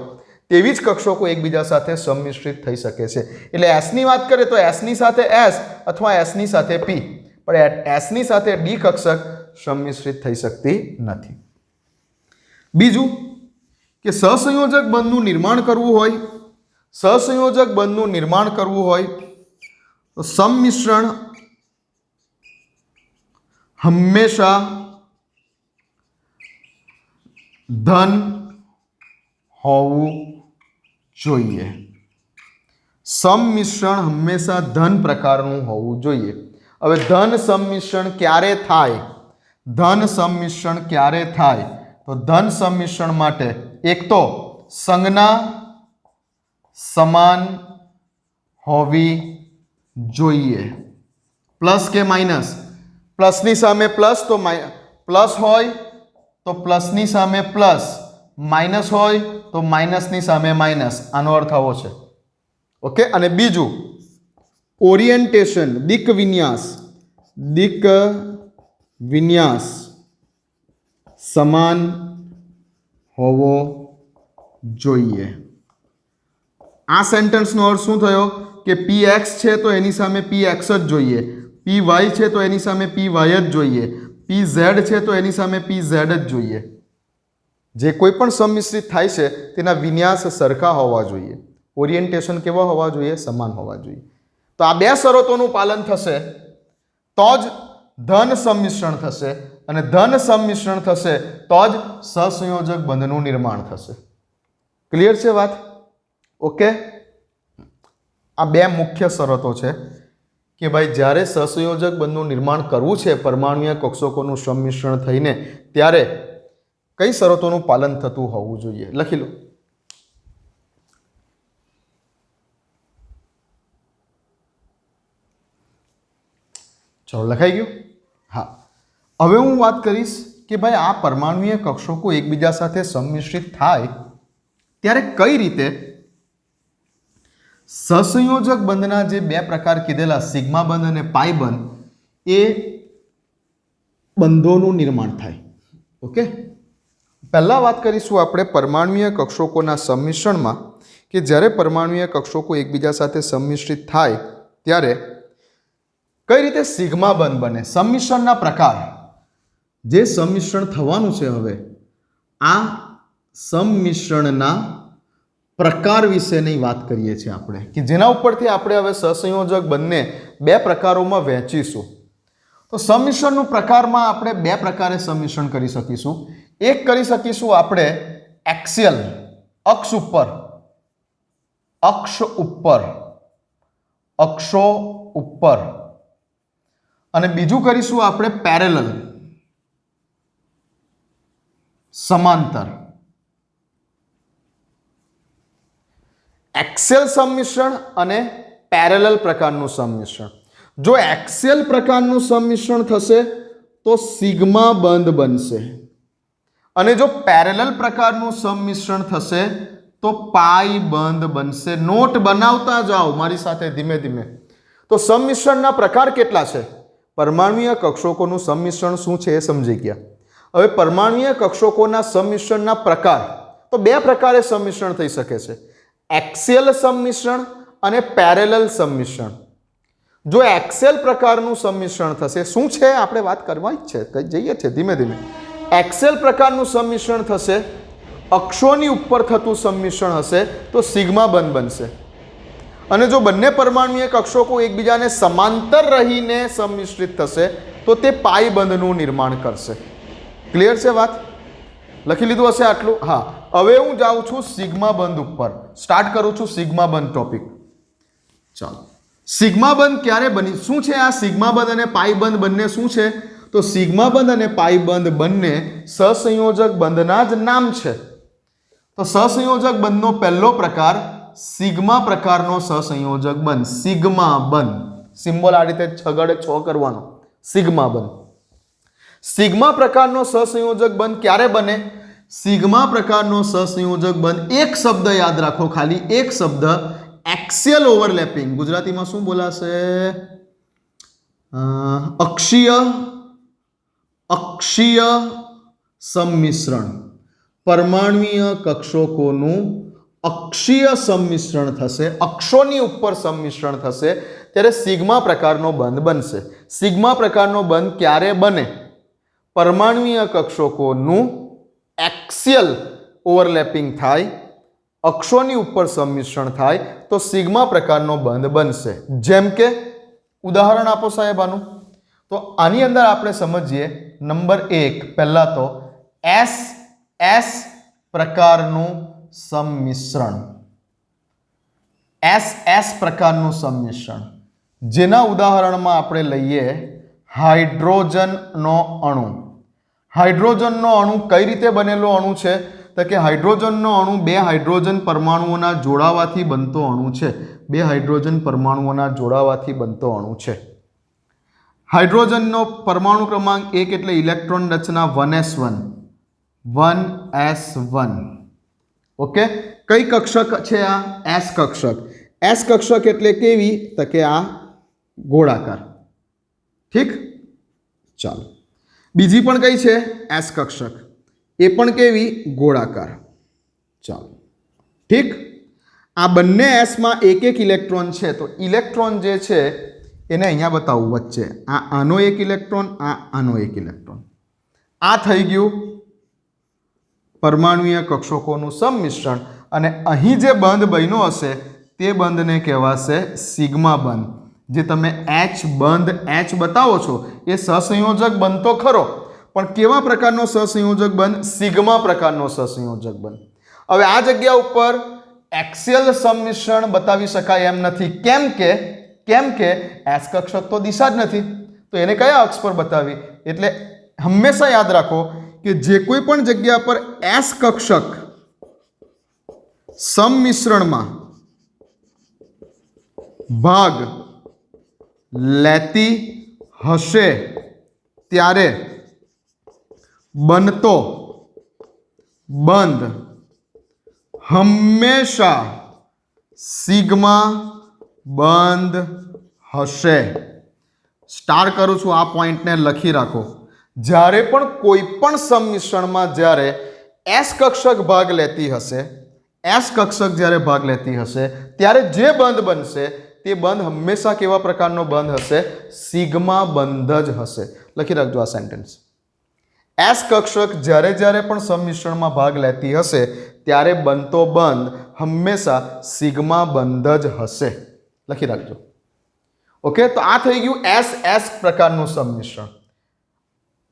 તેવી જ કક્ષકો એકબીજા સાથે સંમિશ્રિત થઈ શકે છે. એટલે એસની વાત કરીએ તો એસની સાથે એસ અથવા એસની સાથે પી, પણ એસની સાથે ડી કક્ષક સંમિશ્રિત થઈ શકતી નથી. બીજું કે સહસંયોજક બંધનું નિર્માણ કરવું હોય તો સંમિશ્રણ હંમેશા ધન હોવું જોઈએ. સંમિશ્રણ હંમેશા ધન પ્રકારનું હોવું જોઈએ. હવે ધન સંમિશ્રણ ક્યારે થાય? તો ધન સંમિશ્રણ માટે એક તો સંજ્ઞા સમાન હોવી જોઈએ. પ્લસ કે માઇનસ? પ્લસની સામે પ્લસ તો પ્લસ હોય તો પ્લસની સામે પ્લસ, માઇનસ હોય તો માઇનસની સામે માઇનસ. આનો અર્થ આવો છે. ઓકે. અને બીજું ઓરિએન્ટેશન, દિક વિન્યાસ સમાન હોવો જોઈએ. આ સેન્ટેન્સનો અર્થ શું થયો કે પી એક્સ છે તો એની સામે પી એક્સ જ જોઈએ, પી વાય છે તો એની સામે પી વાય જ જોઈએ, પી ઝેડ છે તો એની સામે પી ઝેડ જ જોઈએ. જે કોઈ પણ સંમિશ્રિત થાય છે તેના વિન્યાસ સરખા હોવા જોઈએ. ઓરિએન્ટેશન કેવા હોવા જોઈએ? સમાન હોવા જોઈએ. તો આ બે શરતોનું પાલન થશે તો જ ધન સંમિશ્રણ થશે, અને ધન સંમિશ્રણ થશે તો જ સહસંયોજક બંધનું નિર્માણ થશે. ક્લિયર છે વાત? ઓકે. આ બે મુખ્ય શરતો છે કે ભાઈ જ્યારે સહસંયોજક બંધનું નિર્માણ કરવું છે પરમાણુય કક્ષકોનું સંમિશ્રણ થઈને, ત્યારે કઈ શરતોનું પાલન થતું હોવું જોઈએ. લખી લો. ચલો, લખાઈ ગયું? હા. હવે હું વાત કરીશ કે ભાઈ આ પરમાણુય કક્ષકો એકબીજા સાથે સંમિશ્રિત થાય ત્યારે કઈ રીતે સહસંયોજક બંધના જે બે પ્રકાર કીધેલા સિગ્મા બંધ અને પાઈ બંધ, એ બંધોનું નિર્માણ થાય. ઓકે. પહેલા વાત કરીશું આપણે પરમાણુય કક્ષકોના સંમિશ્રણમાં કે જ્યારે પરમાણુય કક્ષકો એકબીજા સાથે સંમિશ્રિત થાય ત્યારે કઈ રીતે સિગ્મા બંધ બને. સંમિશ્રણના પ્રકાર, જે સંમિશ્રણ થવાનું છે, હવે આ સંમિશ્રણના પ્રકાર વિશેની વાત કરીએ છીએ આપણે, કે જેના ઉપરથી આપણે હવે સહસંયોજક બંને બે પ્રકારોમાં વહેંચીશું. તો સંમિશ્રણનું પ્રકારમાં આપણે બે પ્રકારે સંમિશ્રણ કરી શકીશું. એક કરી શકીશું આપણે એક્સિયલ, અક્ષો ઉપર, અને બીજું કરીશું આપણે પેરેલલ, સમાંતર. એક્સિયલ સંમિશ્રણ અને પેરેલલ પ્રકારનું સંમિશ્રણ. જો એક્સિયલ પ્રકારનું સંમિશ્રણ થશે તો સિગ્મા બંધ બનશે, અને જો પેરેલલ પ્રકારનું સંમિશ્રણ થશે તો પાઈ બંધ બનશે. નોટ બનાવતા જાઓ મારી સાથે ધીમે ધીમે. તો સંમિશ્રણના પ્રકાર કેટલા છે? પરમાણુય કક્ષકોનું સંમિશ્રણ શું છે એ સમજી ગયા. હવે પરમાણુય કક્ષકોના સંમિશ્રણના પ્રકાર, તો બે પ્રકારે સંમિશ્રણ થઈ શકે છે, એક્સિયલ સંમિશ્રણ અને પેરેલલ સંમિશ્રણ. જો એક્સિયલ પ્રકારનું સંમિશ્રણ થશે, શું છે આપણે વાત કરવા જ છે, કઈ જઈએ છે ધીમે ધીમે. એક્સિયલ પ્રકારનું સંમિશ્રણ થશે, અક્ષોની ઉપર થતું સંમિશ્રણ હશે તો સિગ્મા બંધ બનશે. અને જો બંને પરમાણુય કક્ષકો એકબીજાને સમાંતર રહીને સંમિશ્રિત થશે તો તે પાઈ બંધનું નિર્માણ કરશે. ક્લિયર છે વાત? લખી લીધું હશે આટલું? હા. હવે હું જાઉં છું સિગ્મા બંધ ઉપર, સ્ટાર્ટ કરું છું સિગ્મા બંધ ટોપિક. ચાલો, સિગ્મા બંધ ક્યારે બની? શું છે આ સિગ્મા બંધ અને પાઈ બંધ બંને શું છે? તો સિગ્મા બંધ અને પાઈ બંધ બંને સહસંયોજક બંધના જ નામ છે. તો સહસંયોજક બંધનો પહેલો પ્રકાર સિગ્મા પ્રકારનો સહસંયોજક બંધ, સિગ્મા બંધ, સિમ્બોલ આ રીતે છગડે 6 કરવાનો, સિગ્મા બંધ. સિગ્મા પ્રકારનો સહસંયોજક બંધ ક્યારે બને? સિગ્મા પ્રકારનો સહસંયોજક બંધ, એક શબ્દ યાદ રાખો, ખાલી એક શબ્દ, એક્સિયલ ઓવરલેપિંગ. ગુજરાતીમાં શું બોલાશે? અક્ષીય સંમિશ્રણ. પરમાણ્વીય કક્ષકોનું અક્ષીય સંમિશ્રણ થશે, અક્ષોની ઉપર સંમિશ્રણ થશે, ત્યારે સિગ્મા પ્રકારનો બંધ બનશે. સિગ્મા પ્રકારનો બંધ ક્યારે બને? પરમાણ્વીય કક્ષકોનું એક્સિયલ ઓવરલેપિંગ થાય, અક્ષોની ઉપર સંમિશ્રણ થાય તો સિગ્મા પ્રકારનો બંધ બનશે. જેમ કે ઉદાહરણ આપો સાહેબ આનું. તો આની અંદર આપણે સમજીએ, નંબર 1 પહેલા તો એસ પ્રકારનું સંમિશ્રણ, એસ પ્રકારનું સંમિશ્રણ, જેના ઉદાહરણમાં આપણે લઈએ હાઇડ્રોજનનો અણુ. હાઇડ્રોજનનો અણુ કઈ રીતે બનેલો અણુ છે? તો કે હાઇડ્રોજનનો અણુ 2 હાઇડ્રોજન પરમાણુઓના જોડાવાથી બનતો અણુ છે. 2 હાઇડ્રોજન પરમાણુઓના જોડાવાથી બનતો અણુ છે. હાઇડ્રોજનનો પરમાણુ ક્રમાંક 1 એટલે ઇલેક્ટ્રોન રચના 1s1, 1s1. ઓકે, કઈ કક્ષક છે આ? એસ કક્ષક. એસ કક્ષક એટલે કેવી? તો કે આ ગોળાકાર. ઠીક, ચાલો. બીજી પણ કઈ છે? એસ કક્ષક, એ પણ કેવી? ગોળાકાર. ચાલો, ઠીક. આ બંને એસમાં એક ઇલેક્ટ્રોન છે, તો ઇલેક્ટ્રોન જે છે એને અહીંયા બતાવું વચ્ચે, આનો એક ઇલેક્ટ્રોન, આનો એક ઇલેક્ટ્રોન. આ થઈ ગયું પરમાણુય કક્ષકોનું સંમિશ્રણ, અને અહીં જે બંધ બન્યો હશે તે બંધને કહેવાશે સિગ્મા બંધ. જે તમે એચ બંધ એચ બતાવો છો એ સહસંયોજક બંધ તો ખરો, પણ કેવા પ્રકારનો સહસંયોજક બંધ? સિગ્મા પ્રકારનો સહસંયોજક બંધ. હવે આ જગ્યા ઉપર એક્સિયલ સંમિશ્રણ બતાવી શકાય એમ નથી. કેમ કે એસ કક્ષક તો દિશા જ નથી, તો એને કયા અક્ષ પર બતાવી? એટલે હંમેશા યાદ રાખો કે જે કોઈ પણ જગ્યા પર એસ કક્ષક સંમિશ્રણમાં ભાગ લેતી હશે ત્યારે બનતો બંધ હંમેશા સિગ્મા બંધ હશે. સ્ટાર કરું છું, આ પોઈન્ટને લખી રાખો. જ્યારે પણ કોઈ પણ સંમિશ્રણમાં જ્યારે એસ કક્ષક ભાગ લેતી હશે, એસ કક્ષક જ્યારે ભાગ લેતી હશે ત્યારે જે બંધ બનશે તે બંધ હંમેશા કેવા પ્રકારનો બંધ હશે? સિગ્મા બંધ જ હશે. લખી રાખજો આ સેન્ટેન્સ. એસ કક્ષક જ્યારે પણ સંમિશ્રણમાં ભાગ લેતી હશે ત્યારે બનતો બંધ હંમેશા સિગ્મા બંધ જ હશે. લખી રાખજો. ઓકે, તો આ થઈ ગયું એસ પ્રકારનું સંમિશ્રણ.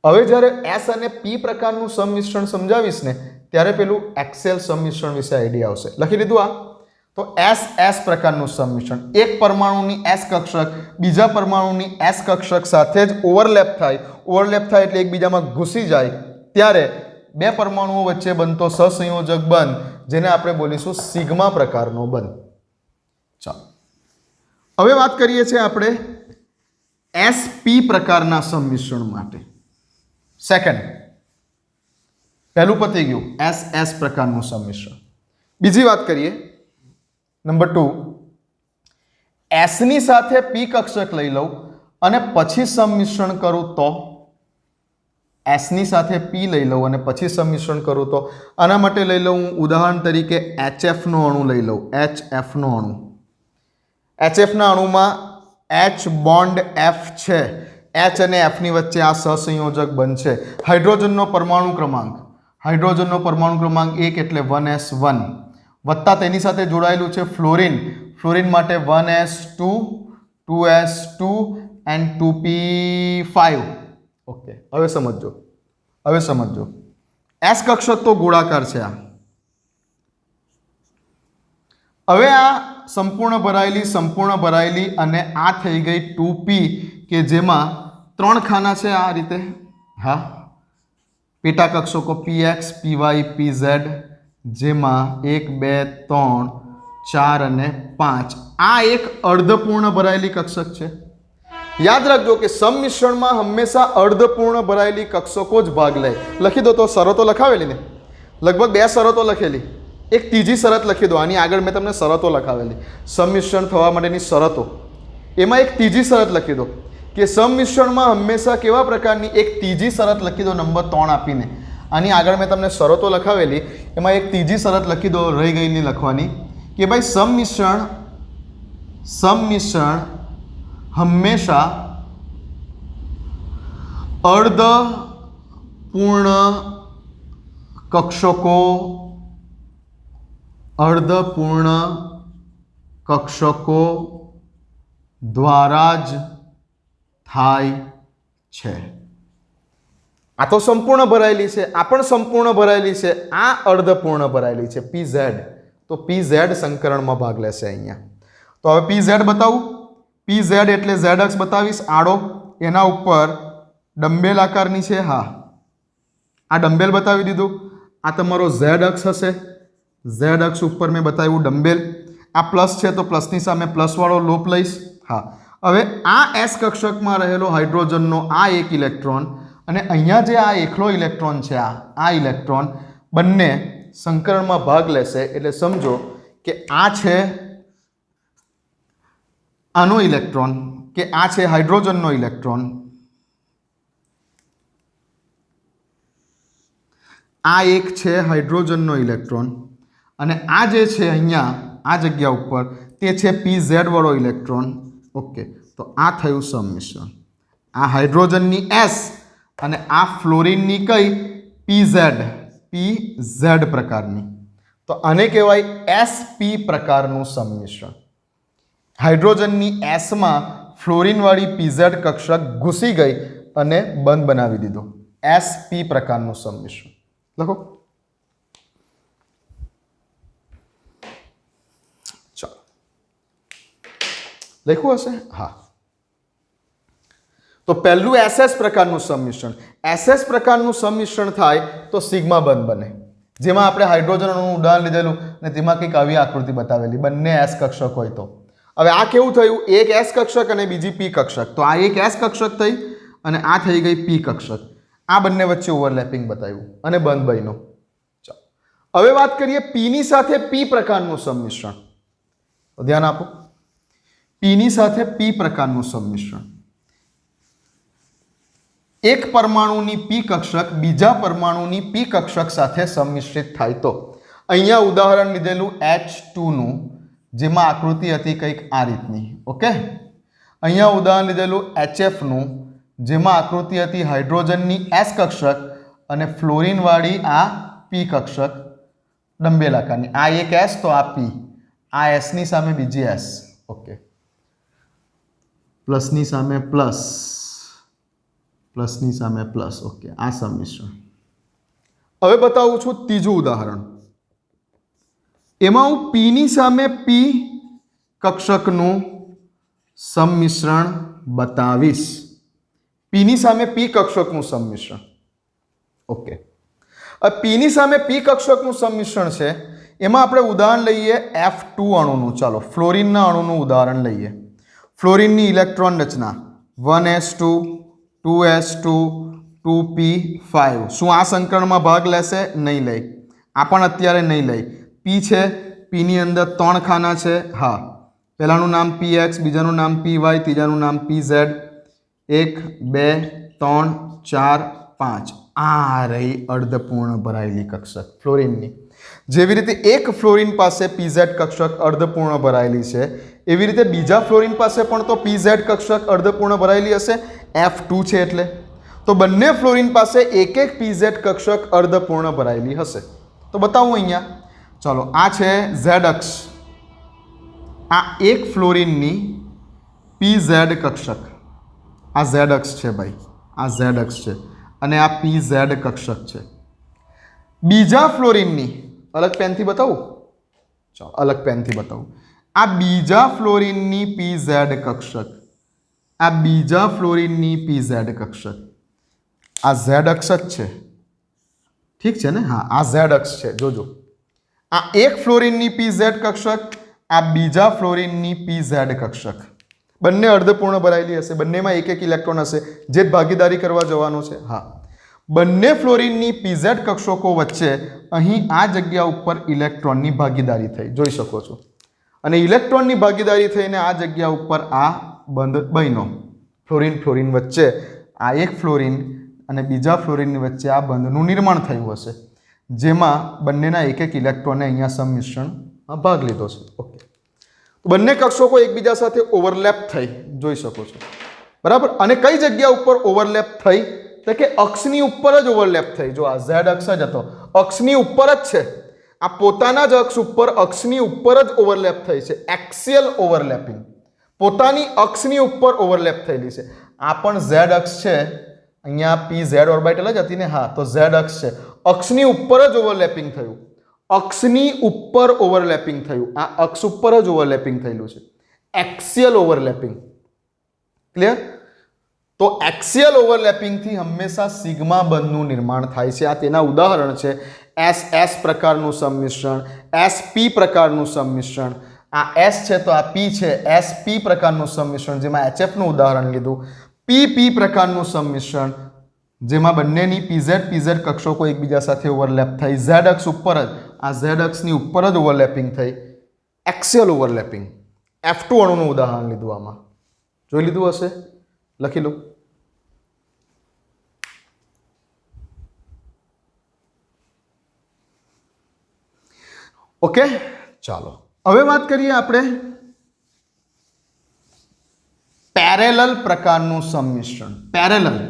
હવે જ્યારે એસ અને પી પ્રકારનું સંમિશ્રણ સમજાવીશ ને ત્યારે પેલું એક્સેલ સંમિશ્રણ વિશે આઈડિયા આવશે. લખી લીધું આ? તો એસ પ્રકારનું સંમિશ્રણ, એક પરમાણુની એસ કક્ષક બીજા પરમાણુની એસ કક્ષક સાથે જ ઓવરલેપ થાય એટલે એકબીજામાં ઘૂસી જાય, ત્યારે 2 પરમાણુઓ વચ્ચે બનતો સહસંયોજક બંધ, જેને આપણે બોલીશું સિગ્મા પ્રકારનો બંધ. ચાલો, હવે વાત કરીએ છીએ આપણે sp પ્રકારના સંમિશ્રણ માટે. સેકન્ડ, પહેલું પતી ગયું ss પ્રકારનું સંમિશ્રણ. બીજી વાત કરીએ, નંબર 2, s ની સાથે p કક્ષક લઈ લઉં અને પછી સંમિશ્રણ કરું તો? s ની સાથે p લઈ લઉં અને પછી સંમિશ્રણ કરું તો? આના માટે લઈ લઉં ઉદાહરણ તરીકે HF નો અણુ લઈ લઉં. HF નો અણુ, HF ના અણુમાં H બોન્ડ F છે, H અને F ની વચ્ચે આ સહસંયોજક બનશે. હાઇડ્રોજનનો પરમાણુ ક્રમાંક 1 એટલે 1s1 વત્તા તેની સાથે જોડાયેલું છે ફ્લોરિન માટે 1s2, 2s2 and 2p5. Okay, હવે સમજો એસ કક્ષક તો ગોળાકાર છે. હવે આ સંપૂર્ણ ભરાયેલી અને આ થઈ ગઈ 2p કે જેમાં 3 ખાના છે આ રીતે. હા, પેટા કક્ષકો px, py, pz, જેમાં 1 2 3 4 અને 5 આ એક અર્ધપૂર્ણ ભરાયેલી કક્ષક છે. યાદ રાખજો કે સંમિશ્રણમાં હંમેશા અર્ધપૂર્ણ ભરાયેલી કક્ષકો જ ભાગ લે. લખી દો તો શરતો લખાવેલી ને, લગભગ 2 શરતો લખેલી, એક ત્રીજી શરત લખી દો. આની આગળ મેં તમને શરતો લખાવેલી, સંમિશ્રણ થવા માટેની શરતો. એમાં એક ત્રીજી શરત લખી દો કે સંમિશ્રણમાં હંમેશા કેવા પ્રકારની, એક ત્રીજી શરત લખી દો નંબર 3 આપીને. આની આગળ મેં તમને શરતો લખાવેલી, એમાં એક ત્રીજી શરત લખી દો, રહી ગયેલી લખવાની, કે ભાઈ સંમિશ્રણ હંમેશા અર્ધપૂર્ણ કક્ષકો દ્વારા જ થાય છે. આ તો સંપૂર્ણ ભરાયેલી છે, આ પણ સંપૂર્ણ ભરાયેલી છે, આ અર્ધપૂર્ણ ભરાયેલી છે. PZ, તો PZ સંકરણમાં ભાગ લેશે અહીંયા. તો હવે PZ બતાવું. PZ એટલે Z અક્ષ બતાવીશ આડો, એના ઉપર ડંબેલ આકારની છે. હા, આ ડંબેલ બતાવી દીધું. આ તમારો Z અક્ષ હશે, Z અક્ષ ઉપર મેં બતાવ્યું ડંબેલ. આ પ્લસ છે તો પ્લસની સામે પ્લસવાળો લોપ લઈશ. હા, હવે આ S કક્ષકમાં રહેલો હાઇડ્રોજનનો આ એક ઇલેક્ટ્રોન અને અહીંયા જે આ એકલો ઇલેક્ટ્રોન છે, આ ઇલેક્ટ્રોન બંને સંકરણમાં ભાગ લેશે. એટલે સમજો કે આ છે આનો ઇલેક્ટ્રોન, કે આ છે હાઇડ્રોજનનો ઇલેક્ટ્રોન, આ એક છે હાઇડ્રોજનનો ઇલેક્ટ્રોન અને આ જે છે અહીંયા આ જગ્યા ઉપર તે છે PZ વાળો ઇલેક્ટ્રોન. ઓકે, તો આ થયું સંમિશ્રણ. આ હાઇડ્રોજનની S અને આ ફ્લોરિનની કઈ PZ પ્રકારની. તો આને કહેવાય SP પ્રકારનું સંમિશ્રણ. હાઇડ્રોજનની S માં ફ્લોરિનવાળી PZ કક્ષક ઘૂસી ગઈ અને બંધ બનાવી દીધો. SP પ્રકારનું સંમિશ્રણ લખો. ચાલો, લખ્યું હશે? હા. તો પહેલું SS પ્રકારનું સંમિશ્રણ. SS પ્રકારનું સંમિશ્રણ થાય તો સિગ્મા બંધ બને, જેમાં આપણે હાઇડ્રોજનનું ઉદાહરણ લીધેલું અને તેમાં કંઈક આવી આકૃતિ બતાવેલી, બંને S કક્ષક હોય તો. હવે આ કેવું થયું? એક S કક્ષક અને બીજી P કક્ષક. તો આ એક S કક્ષક થઈ અને આ થઈ ગઈ P કક્ષક. આ બંને વચ્ચે ઓવરલેપિંગ બતાવ્યું અને બંધ બન્યો. ચાલો, હવે વાત કરીએ P ની સાથે P પ્રકારનું સંમિશ્રણ. તો ધ્યાન આપો, P ની સાથે P પ્રકારનું સંમિશ્રણ. એક પરમાણુની P કક્ષક બીજા પરમાણુની P કક્ષક સાથે સંમિશ્રિત થાય તો અહીંયા ઉદાહરણ લીધેલું H2 નું, જેમાં આકૃતિ હતી કંઈક આ રીતની. ઓકે, અહીંયા ઉદાહરણ લીધેલું HF નું, જેમાં આકૃતિ હતી હાઇડ્રોજનની S કક્ષક અને ફ્લોરિનવાળી આ P કક્ષક ડંબેલ આકારની. આ એક S તો આ P, આ S ની સામે બીજી S. ઓકે, પ્લસની સામે પ્લસ, પ્લસની સામે પ્લસ. ઓકે, આ સંમિશ્રણ. હવે બતાવું છું ત્રીજું ઉદાહરણ. એમાં હું P ની સામે P કક્ષકનું સંમિશ્રણ બતાવીશ. P ની સામે P કક્ષકનું સંમિશ્રણ. ઓકે, P ની સામે P કક્ષકનું સંમિશ્રણ છે. એમાં આપણે ઉદાહરણ લઈએ F2 અણુનું. ચાલો, ફ્લોરિનના અણુનું ઉદાહરણ લઈએ. ફ્લોરિનની ઇલેક્ટ્રોન રચના 1s2 2s2 2p5. શું આ સંકરણમાં ભાગ લેશે? નહીં લે. આ પણ અત્યારે નહીં લે. P છે, P ની અંદર 3 ખાના છે. હા, પહેલાનું નામ PX, બીજાનું નામ PY, ત્રીજાનું નામ PZ. 1 2 3 4 5. આ રહી અર્ધપૂર્ણ ભરાયેલી કક્ષક ફ્લોરિનની. જેવી રીતે એક ફ્લોરિન પાસે PZ કક્ષક અર્ધપૂર્ણ ભરાયેલી છે, એવી રીતે બીજા ફ્લોરિન પાસે પણ તો PZ કક્ષક અર્ધપૂર્ણ ભરાયેલી હશે. F2 છે એટલે તો બંને ફ્લોરિન પાસે એક એક PZ કક્ષક અર્ધપૂર્ણ ભરાયેલી હશે. તો બતાવું અહીંયા. ચાલો, આ છે Z અક્ષ, આ એક ફ્લોરિનની PZ કક્ષક. આ Z અક્ષ છે ભાઈ, આ Z અક્ષ છે અને આ PZ કક્ષક છે. બીજા ફ્લોરિનની અલગ પેનથી બતાવું. ચાલો, અલગ પેનથી બતાવું. આ બીજા ફ્લોરિનની PZ કક્ષક, આ બીજા ફ્લોરિનની PZ કક્ષક. આ Z અક્ષ જ છે, ઠીક છે ને? હા, આ Z અક્ષ છે. જોજો, આ એક ફ્લોરિનની PZ કક્ષક આ બીજા ફ્લોરિનની PZ કક્ષક, બંને અર્ધપૂર્ણ ભરાયેલી હશે, બંનેમાં એક એક ઇલેક્ટ્રોન હશે, જે ભાગીદારી કરવા જવાનો છે. હા, બંને ફ્લોરિનની PZ કક્ષકો વચ્ચે અહીં આ જગ્યા ઉપર ઇલેક્ટ્રોનની ભાગીદારી થઈ, જોઈ શકો છો. અને ઇલેક્ટ્રોનની ભાગીદારી થઈને આ જગ્યા ઉપર આ બંધ બન્યો. ફ્લોરિન ફ્લોરિન વચ્ચે આ એક ફ્લોરિન અને બીજા ફ્લોરિનની વચ્ચે આ બંધનું નિર્માણ થયું હશે, જેમાં બંનેના એક એક ઇલેક્ટ્રોને અહીંયા સંમિશ્રણમાં ભાગ લીધો છે. ઓકે, બંને કક્ષકો એકબીજા સાથે ઓવરલેપ થઈ, જોઈ શકો છો. બરાબર. અને કઈ જગ્યા ઉપર ઓવરલેપ થઈ? તો કે અક્ષની ઉપર જ ઓવરલેપ થઈ. જો આ Z અક્ષ જ હતો, અક્ષની ઉપર જ છે. આ પોતાના જ અક્ષ ઉપર, અક્ષની ઉપર જ ઓવરલેપ થઈ છે. એક્સિયલ ઓવરલેપિંગ, પોતાની અક્ષની ઉપર ઓવરલેપ થયેલી છે. આ પણ Z અક્ષ છે, અહીંયા PZ ઓર્બિટલ જ હતી ને. હા, તો Z અક્ષ છે, અક્ષની ઉપર જ ઓવરલેપિંગ થયું, અક્ષની ઉપર ઓવરલેપિંગ થયું. આ અક્ષ ઉપર જ ઓવરલેપિંગ થયેલું છે, એક્સિયલ ઓવરલેપિંગ. ક્લિયર? તો એક્સિયલ ઓવરલેપિંગથી હંમેશા સિગ્મા બંધનું નિર્માણ થાય છે. આ તેના ઉદાહરણ છે. SS પ્રકારનું સંમિશ્રણ, SP પ્રકારનું સંમિશ્રણ. આ S છે તો આ P છે, SP પ્રકારનું સંમિશ્રણ, જેમાં HF નું ઉદાહરણ લીધું. PP પ્રકારનું સંમિશ્રણ, જેમાં બંનેની PZ કક્ષકો એકબીજા સાથે ઓવરલેપ થઈ, Z અક્ષ ઉપર જ, આ Z અક્ષની ઉપર જ ઓવરલેપિંગ થઈ, એક્સિયલ ઓવરલેપિંગ. F2 અણુનું ઉદાહરણ લીધું. આમાં જોઈ લીધું હશે, લખી લો. ઓકે, ચાલો હવે વાત કરીએ આપણે પેરેલલ પ્રકારનું સંમિશ્રણ. પેરેલલ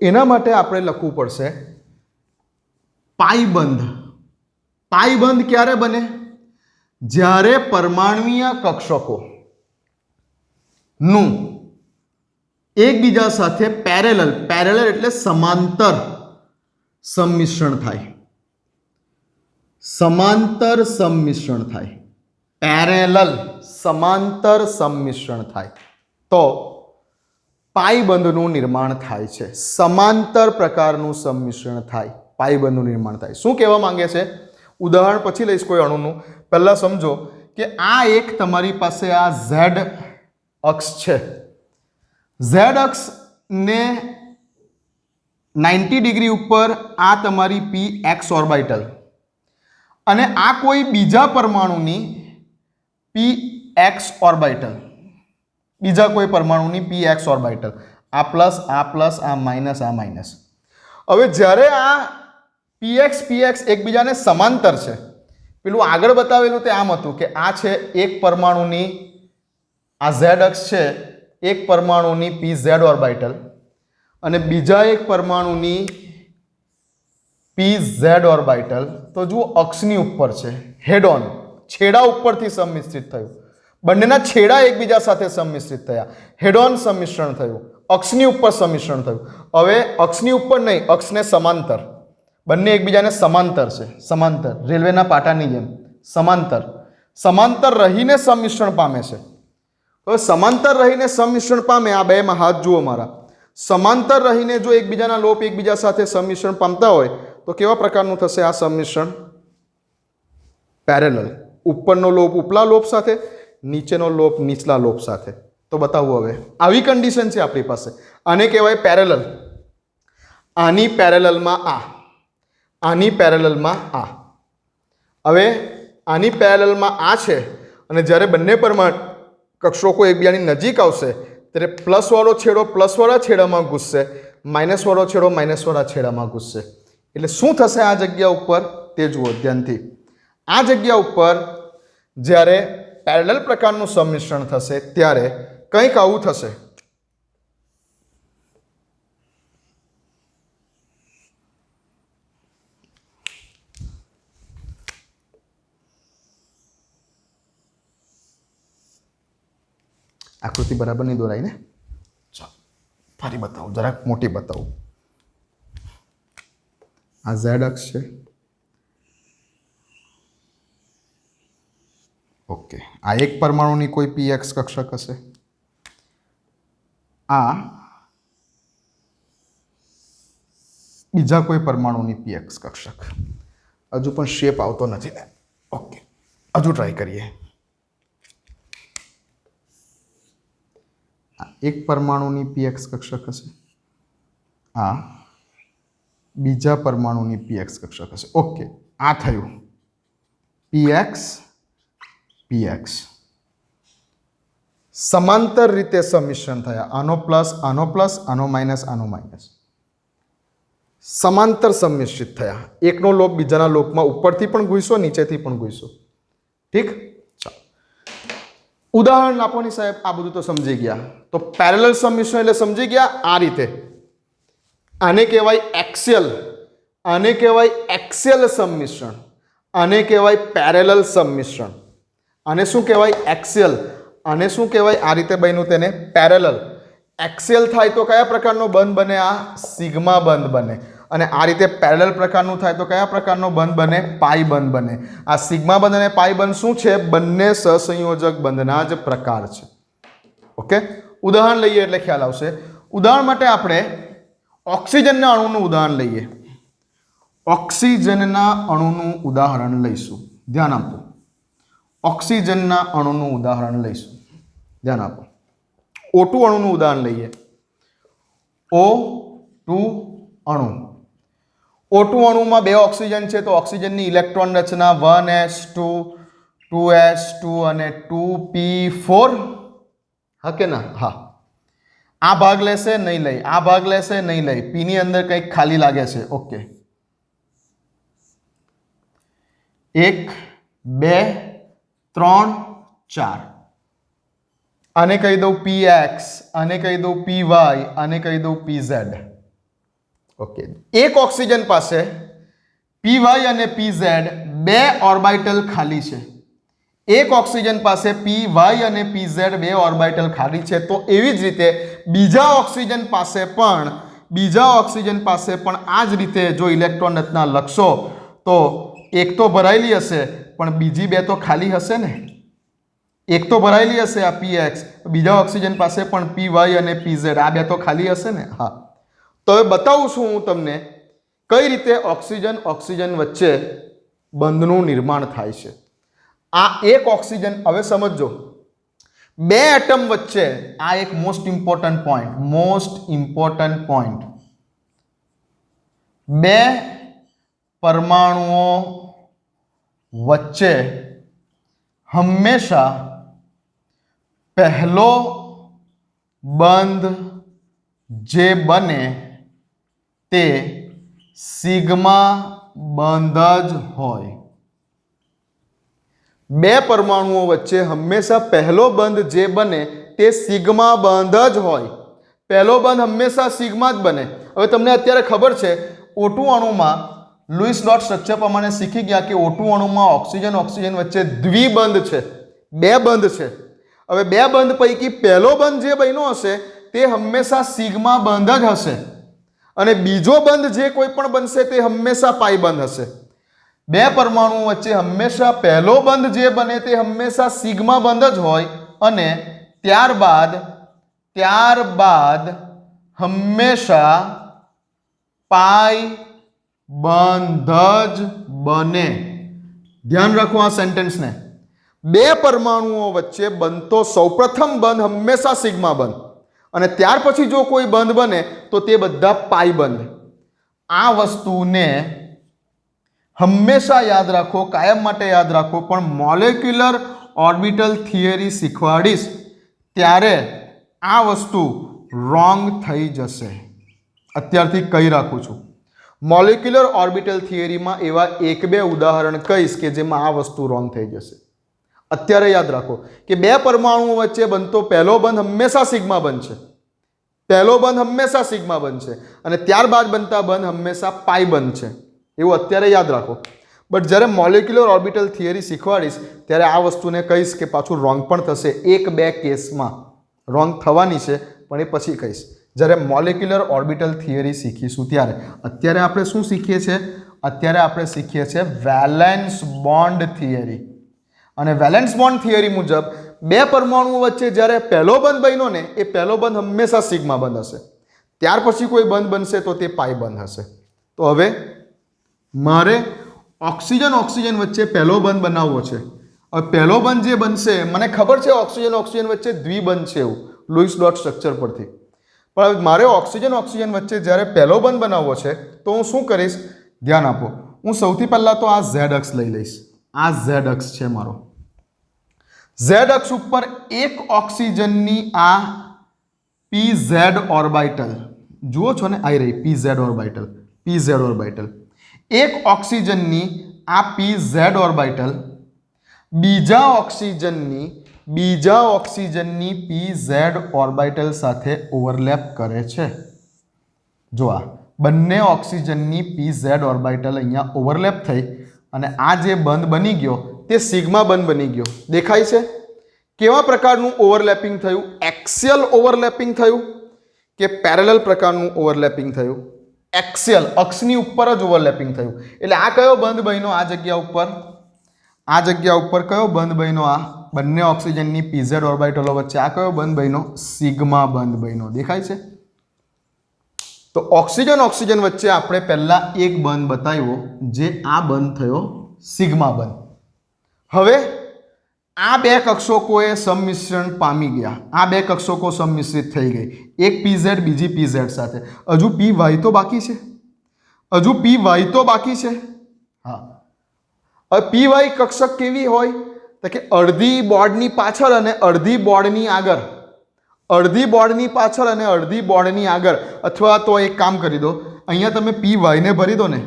એના માટે આપણે લખવું પડશે પાઈબંધ. પાઈબંધ ક્યારે બને? જ્યારે પરમાણ્વીય કક્ષકો નું એકબીજા સાથે પેરેલલ, પેરેલલ એટલે સમાંતર સંમિશ્રણ થાય. સમાંતર સંમિશ્રણ થાય, પેરેલલ સમાંતર સંમિશ્રણ થાય તો પાઈબંધનું નિર્માણ થાય છે. સમાંતર પ્રકારનું સંમિશ્રણ થાય, પાઈબંધનું નિર્માણ થાય. શું કહેવા માંગે છે? ઉદાહરણ પછી લઈશ કોઈ અણુનું. પહેલા સમજો કે આ એક તમારી પાસે આ Z અક્ષ છે. Z અક્ષને 90 ડિગ્રી ઉપર આ તમારી px ઓર્બિટલ, અને આ કોઈ બીજા પરમાણુની px ઓર્બિટલ, બીજા કોઈ પરમાણુની px ઓર્બિટલ, આ પ્લસ આ પ્લસ, આ માઇનસ આ માઇનસ. હવે જ્યારે આ px એકબીજાને સમાંતર છે, પેલું આગળ બતાવેલું તે આમ હતું કે આ છે એક પરમાણુની, આ Z અક્ષ છે એક પરમાણુની pz ઓર્બિટલ અને બીજા એક પરમાણુની pz ઓર્બિટલ. તો જુઓ અક્ષની ઉપર છે, હેડ ઓન, છેડા ઉપરથી સંમિશ્રિત થયું. બંનેના છેડા એકબીજા સાથે સંમિશ્રિત થયા, હેડ ઓન સંમિશ્રણ થયું, અક્ષની ઉપર સંમિશ્રણ થયું. હવે અક્ષની ઉપર નહીં, અક્ષને સમાંતર, બંને એકબીજાને સમાંતર છે, સમાંતર, રેલવેના પાટાની જેમ સમાંતર. સમાંતર રહીને સંમિશ્રણ પામે છે. હવે સમાંતર રહીને સંમિશ્રણ પામે, આ બેમાં હાથ જુઓ મારા. સમાંતર રહીને જો એકબીજાના લોપ એકબીજા સાથે સંમિશ્રણ પામતા હોય તો કેવા પ્રકારનું થશે આ સંમિશ્રણ? પેરેલલ. ઉપરનો લોપ ઉપલા લોપ સાથે, નીચેનો લોપ નીચલા લોપ સાથે. તો બતાવું હવે, આવી કન્ડિશન છે આપણી પાસે. આને કહેવાય પેરેલલ. આની પેરેલલમાં આ, આની પેરેલલમાં આ. હવે આની પેરેલલમાં આ છે, અને જ્યારે બંને પરમાણુ કક્ષકો એકબીજાની નજીક આવશે ત્યારે પ્લસવાળો છેડો પ્લસવાળા છેડામાં ઘૂસશે, માઇનસવાળો છેડો માઇનસવાળા છેડામાં ઘૂસશે. એટલે શું થશે આ જગ્યા ઉપર તે જુઓ ધ્યાનથી. આ જગ્યા ઉપર જ્યારે પેરેલલ પ્રકારનું સંમિશ્રણ થશે ત્યારે કંઈક આવું થશે. આકૃતિ બરાબર નહીં દોરાય ને? ચાલો ફરી બતાવું, જરાક મોટી બતાવું. આ ઝેડ અક્ષ છે. ઓકે, આ એક પરમાણુની કોઈ px કક્ષક હશે. આ બીજા કોઈ પરમાણુની px કક્ષક. હજુ પણ શેપ આવતો નથી ને. ઓકે, હજુ ટ્રાય કરીએ. એક પરમાણુની px કક્ષક હશે. આ બીજા પરમાણુની px કક્ષક હશે. ઓકે, આ થયું px px. સમાંતર રીતે સંમિશ્રણ થયા. આનો પ્લસ, આનો પ્લસ, આનો માઇનસ, આનો માઇનસ. સમાંતર સંમિશ્રિત થયા. એકનો લોપ બીજાના લોપમાં ઉપરથી પણ ઘૂસ્યો, નીચેથી પણ ઘૂસ્યો. ઠીક, ચાલો ઉદાહરણ આપોની સાહેબ. આ બધું તો સમજી ગયા. તો પેરેલલ સંમિશ્રણ એટલે સમજી ગયા આ રીતે. આને કહેવાય એક્સિયલ, આને કહેવાય એક્સિયલ સંમિશ્રણ, આને કહેવાય પેરેલલ સંમિશ્રણ. આને શું કહેવાય? એક્સિયલ. આને શું કહેવાય? આ રીતે બન્યું તેને પેરેલલ. એક્સિયલ થાય તો કયા પ્રકારનો બંધ બને? આ સિગ્મા બંધ બને. અને આ રીતે પેરેલલ પ્રકારનું થાય તો કયા પ્રકારનો બંધ બને? પાઈ બંધ બને. આ સિગ્મા બંધ અને પાઈ બંધ શું છે? બંને સહસંયોજક બંધના જ પ્રકાર છે. ઓકે, ઉદાહરણ લઈએ એટલે ખ્યાલ આવશે. ઉદાહરણ માટે આપણે ઓક્સિજનના અણુનું ઉદાહરણ લઈએ. ઓક્સિજનના અણુનું ઉદાહરણ લઈશું. ધ્યાન આપો. ઓક્સિજનના અણુનું ઉદાહરણ લઈશું. ધ્યાન આપો. O2 અણુનું ઉદાહરણ લઈએ. O2 અણુ. O2 અણુમાં 2 ઓક્સિજન છે તો ઓક્સિજનની ઇલેક્ટ્રોન રચના 1s2 2s2 અને 2p4. હા કે ના? હા. આ ભાગ લેશે નહીં લઈ, આ ભાગ લેશે નહીં લઈ. પી ની અંદર કંઈક ખાલી લાગે છે. ઓકે, 1 2 3 4. આને કહી દઉં px, આને કહી દઉં py, આને કહી દઉં pz. ઓકે, એક ઓક્સિજન પાસે py અને pz 2 ઓર્બિટલ ખાલી છે. એક ઓક્સિજન પાસે py અને pz 2 ઓર્બિટલ ખાલી છે. તો એવી જ રીતે બીજા ઓક્સિજન પાસે પણ આ જ રીતે જો ઇલેક્ટ્રોન રચના લખશો તો એક તો ભરાયેલી હશે પણ બીજી 2 તો ખાલી હશે ને. એક તો ભરાયેલી હશે આ px, બીજા ઓક્સિજન પાસે પણ py અને pz આ 2 તો ખાલી હશે ને. હા, તો હવે બતાવું છું હું તમને કઈ રીતે ઓક્સિજન ઓક્સિજન વચ્ચે બંધનું નિર્માણ થાય છે. આ એક ઓક્સિજન, હવે સમજો, 2 એટમ વચ્ચે, આ એક મોસ્ટ ઇમ્પોર્ટન્ટ પોઈન્ટ, 2 પરમાણુઓ વચ્ચે હંમેશા પહેલો બંધ જે બને તે સિગ્મા બંધ જ હોય. 2 પરમાણુઓ વચ્ચે હંમેશા પહેલો બંધ જે બને તે સિગ્મા બંધ જ હોય. પહેલો બંધ હંમેશા સિગ્મા જ બને. હવે તમને અત્યારે ખબર છે O2 અણુમાં લુઈસ ડોટ સ્ટ્રક્ચર પ્રમાણે શીખી ગયા કે O2 અણુમાં ઓક્સિજન ઓક્સિજન વચ્ચે દ્વિબંધ છે, 2 બંધ છે. હવે 2 બંધ પૈકી પહેલો બંધ જે બન્યો હશે તે હંમેશા સિગ્મા બંધ જ હશે અને બીજો બંધ જે કોઈ પણ બનશે તે હંમેશા પાઈ બંધ હશે. 2 પરમાણુઓ વચ્ચે હંમેશા પહેલો બંધ જે બને તે હંમેશા સિગ્મા બંધ જ હોય અને ત્યારબાદ હંમેશા પાઈ બંધ જ બને. ધ્યાન રાખો આ સેન્ટેન્સને. 2 પરમાણુઓ વચ્ચે બનતો સૌપ્રથમ બંધ હંમેશા સિગ્મા બંધ અને ત્યાર પછી જો કોઈ બંધ બને તો તે બધા પાઈ બંધ. આ વસ્તુને હંમેશા યાદ રાખો, કાયમ માટે યાદ રાખો. પણ મોલેક્યુલર ઓર્બિટલ થિયરી શીખવાડીશ ત્યારે આ વસ્તુ રોંગ થઈ જશે. અત્યારથી કહી રાખું છું. મોલેક્યુલર ઓર્બિટલ થિયરીમાં એવા 1-2 ઉદાહરણ કહીશ કે જેમાં આ વસ્તુ રોંગ થઈ જશે. અત્યારે યાદ રાખો કે 2 પરમાણુઓ વચ્ચે બનતો પહેલો બંધ હંમેશા સિગ્મા બંધ છે, પહેલો બંધ હંમેશા સિગ્મા બંધ છે અને ત્યારબાદ બનતા બંધ હંમેશા પાઈ બંધ છે. એવું અત્યારે યાદ રાખો. બટ જ્યારે મોલેક્યુલર ઓર્બિટલ થિયરી શીખવાડીશ ત્યારે આ વસ્તુને કહીશ કે પાછું રોંગ પણ થશે. 1-2 કેસમાં રોંગ થવાની છે પણ એ પછી કહીશ. જ્યારે મોલેક્યુલર ઓર્બિટલ થિયરી શીખીશું ત્યારે. અત્યારે આપણે શું શીખીએ છીએ? અત્યારે આપણે શીખીએ છીએ વેલેન્સ બોન્ડ થિયરી. અને વેલેન્સ બોન્ડ થિયરી મુજબ બે પરમાણુઓ વચ્ચે જ્યારે પહેલો બંધ બન્યો ને એ પહેલો બંધ હંમેશા સિગ્મા બંધ હશે. ત્યાર પછી કોઈ બંધ બનશે તો તે પાઈ બંધ હશે. તો હવે મારે ઓક્સિજન ઓક્સિજન વચ્ચે પહેલો બંધ બનાવવો છે. હવે પહેલો બંધ જે બનશે, મને ખબર છે ઓક્સિજન ઓક્સિજન વચ્ચે દ્વિબંધ છે એવું લુઈસ ડોટ સ્ટ્રક્ચર પરથી, પણ મારે ઓક્સિજન ઓક્સિજન વચ્ચે જ્યારે પહેલો બંધ બનાવવો છે તો હું શું કરીશ? ધ્યાન આપો. હું સૌથી પહેલાં તો આ ઝેડ અક્ષ લઈ લઈશ. આ ઝેડ અક્ષ છે મારો. ઝેડ અક્ષ ઉપર એક ઓક્સિજનની આ પીઝેડ ઓર્બિટલ જુઓ છો ને, આવી રહી પીઝેડ ઓર્બિટલ, પીઝેડ ઓર્બિટલ. એક ઓક્સિજનની આ પીઝેડ ઓર્બિટલ બીજા ઓક્સિજનની પીઝેડ ઓર્બિટલ સાથે ઓવરલેપ કરે છે. જો આ બંને ઓક્સિજનની પીઝેડ ઓર્બિટલ અહીંયા ઓવરલેપ થઈ અને આ જે બંધ બની ગયો તે સિગ્મા બંધ બની ગયો. દેખાય છે? કેવા પ્રકારનું ઓવરલેપિંગ થયું? એક્સિયલ ઓવરલેપિંગ થયું કે પેરેલલ પ્રકારનું ઓવરલેપિંગ થયું? એક્સિયલ, અક્ષની ઉપર જ ઓવરલેપિંગ થયું. એટલે આ કયો બંધ બન્યો? આ જગ્યા ઉપર, આ જગ્યા ઉપર કયો બંધ બન્યો? આ બંને ઓક્સિજનની પીઝેડ ઓર્બિટલો વચ્ચે આ કયો બંધ બન્યો? સિગ્મા બંધ બન્યો. દેખાય છે? તો ઓક્સિજન ઓક્સિજન વચ્ચે આપણે પહેલા એક બંધ બતાવ્યો, જે આ બંધ થયો સિગ્મા બંધ. હવે આ બે કક્ષકોએ સંમિશ્રણ પામી ગયા. આ બે કક્ષકો સંમિશ્રિત થઈ ગઈ, એક પીઝેડ બીજી પીઝેડ સાથે. હજુ પી વાય તો બાકી છે, હજુ પી વાય તો બાકી છે. હા, હવે પી વાય કક્ષક કેવી હોય? તો કે અડધી બોર્ડની પાછળ અને અડધી બોર્ડની આગળ, અડધી બોર્ડની પાછળ અને અડધી બોર્ડની આગળ. અથવા તો એક કામ કરી દો, અહીંયા તમે પી વાયને ભરી દો ને,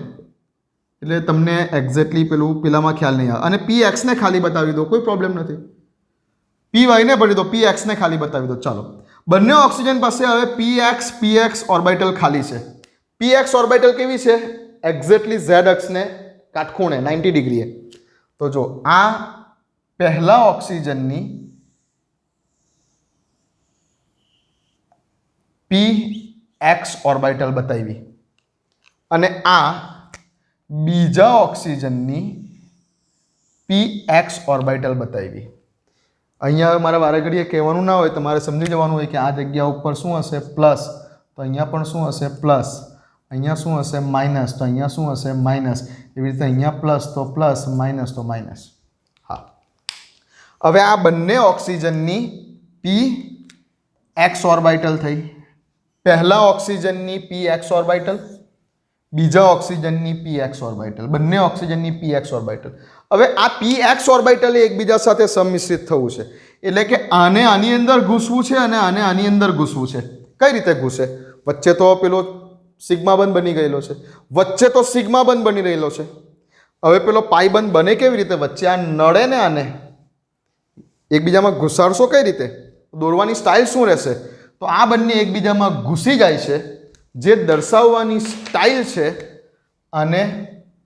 એટલે તમને એક્ઝેક્ટલી પેલામાં ખ્યાલ નહીં આવે. અને પી એક્સને ખાલી બતાવી દો, કોઈ પ્રોબ્લેમ નથી. પી વાયને ભરી દો, પી એક્સને ખાલી બતાવી દો. ચાલો, બંને ઓક્સિજન પાસે હવે પી એક્સ ઓર્બિટલ ખાલી છે. પી એક્સ ઓર્બિટલ કેવી છે? એક્ઝેક્ટલી ઝેડ અક્ષને કાટખૂણે 90 ડિગ્રીએ. તો જો આ પહેલા ઓક્સિજનની પી એક્સ ઓર્બિટલ બતાવી અને આ બીજા ઓક્સિજનની પી એક્સ ઓર્બિટલ બતાવી. અહીંયા મારે વારે ઘડીએ કહેવાનું ના હોય, તમારે સમજી જવાનું હોય કે આ જગ્યા ઉપર શું હશે? પ્લસ. તો અહીંયા પણ શું હશે? પ્લસ. અહીંયા શું હશે? માઇનસ. તો અહીંયા શું હશે? માઇનસ. એવી રીતે અહીંયા પ્લસ તો પ્લસ, માઇનસ તો માઇનસ. હા, હવે આ બંને ઓક્સિજનની પી એક્સ ઓર્બિટલ થઈ. પહેલા ઓક્સિજનની પી એક્સ ઓર્બિટલ, બીજા ઓક્સિજનની પી એક્સ ઓર્બિટલ, બંને ઓક્સિજનની પી એક્સ ઓર્બિટલ. હવે આ પી એક્સ ઓર્બિટલ એકબીજા સાથે સંમિશ્રિત થવું છે, એટલે કે આને આની અંદર ઘૂસવું છે અને આને આની અંદર ઘૂસવું છે. કઈ રીતે ઘૂસે? વચ્ચે તો પેલો સિગ્મા બંધ બની ગયેલો છે, વચ્ચે તો સિગ્મા બંધ બની રહેલો છે. હવે પેલો પાઈ બંધ બને કેવી રીતે? વચ્ચે આ નડે ને આને એકબીજામાં ઘુસાડશો કઈ રીતે? દોરવાની સ્ટાઇલ શું રહેશે? તો આ બંને એકબીજામાં ઘૂસી જાય છે, જે દર્શાવવાની સ્ટાઇલ છે. અને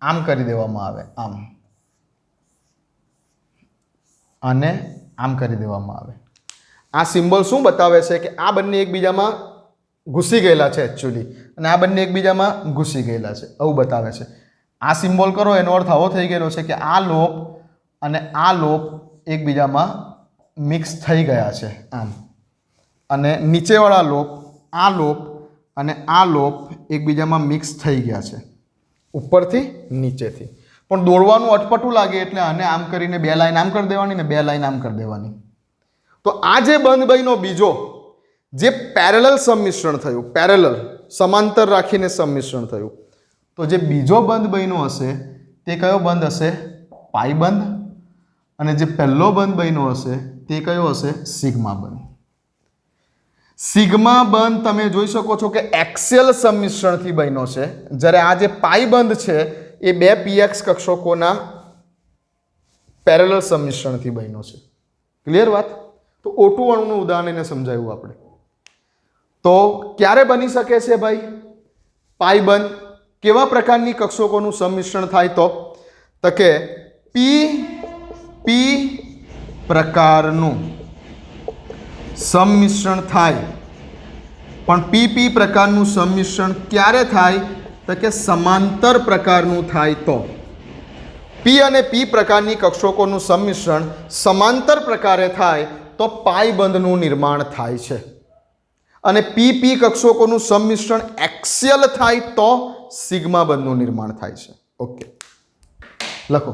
આમ કરી દેવામાં આવે, આમ, અને આમ કરી દેવામાં આવે. આ સિમ્બોલ શું બતાવે છે? કે આ બંને એકબીજામાં ઘૂસી ગયેલા છે એકચ્યુઅલી, અને આ બંને એકબીજામાં ઘૂસી ગયેલા છે, આવું બતાવે છે. આ સિમ્બોલ કરો એનો અર્થ આવો થઈ ગયેલો છે કે આ લોપ અને આ લોપ એકબીજામાં મિક્સ થઈ ગયા છે, આમ. અને નીચેવાળા લોપ, આ લોપ અને આ લોપ એકબીજામાં મિક્સ થઈ ગયા છે, ઉપરથી નીચેથી. પણ દોરવાનું અટપટું લાગે એટલે આને આમ કરીને બે લાઈન આમ કરી દેવાની ને બે લાઈન આમ કરી દેવાની. તો આ જે બંધ બન્યો બીજો, જે પેરેલલ સંમિશ્રણ થયું, પેરેલલ સમાંતર રાખીને સંમિશ્રણ થયું, તો જે બીજો બંધ બન્યો હશે તે કયો બંધ હશે? પાઈ બંધ. અને જે પહેલો બંધ બન્યો હશે તે કયો હશે? સિગ્મા બંધ. સિગ્મા બંધ તમે જોઈ શકો છો કે એક્સિયલ સંમિશ્રણથી બન્યો છે, જ્યારે આ જે પાઈ બંધ છે એ બે પીએક્સ કક્ષકોના પેરેલલ સંમિશ્રણથી બન્યો છે. ક્લિયર વાત? તો O2 અણુનું ઉદાહરણ એને સમજાવ્યું આપણે. તો ક્યારે બની શકે છે ભાઈ પાઈ બંધ? કેવા પ્રકારની કક્ષકોનું સંમિશ્રણ થાય? તો કે પી પ્રકારનું સંમિશ્રણ થાય પણ PP પ્રકારનું સંમિશ્રણ ક્યારે થાય તો કે સમાંતર પ્રકારનું થાય તો P અને P પ્રકારની કક્ષકોનું સંમિશ્રણ સમાંતર પ્રકારે થાય તો પાઈ બંધનું નિર્માણ થાય છે અને PP કક્ષકોનું સંમિશ્રણ એક્સિયલ થાય તો સિગ્મા બંધનું નિર્માણ થાય છે. ઓકે, લખો.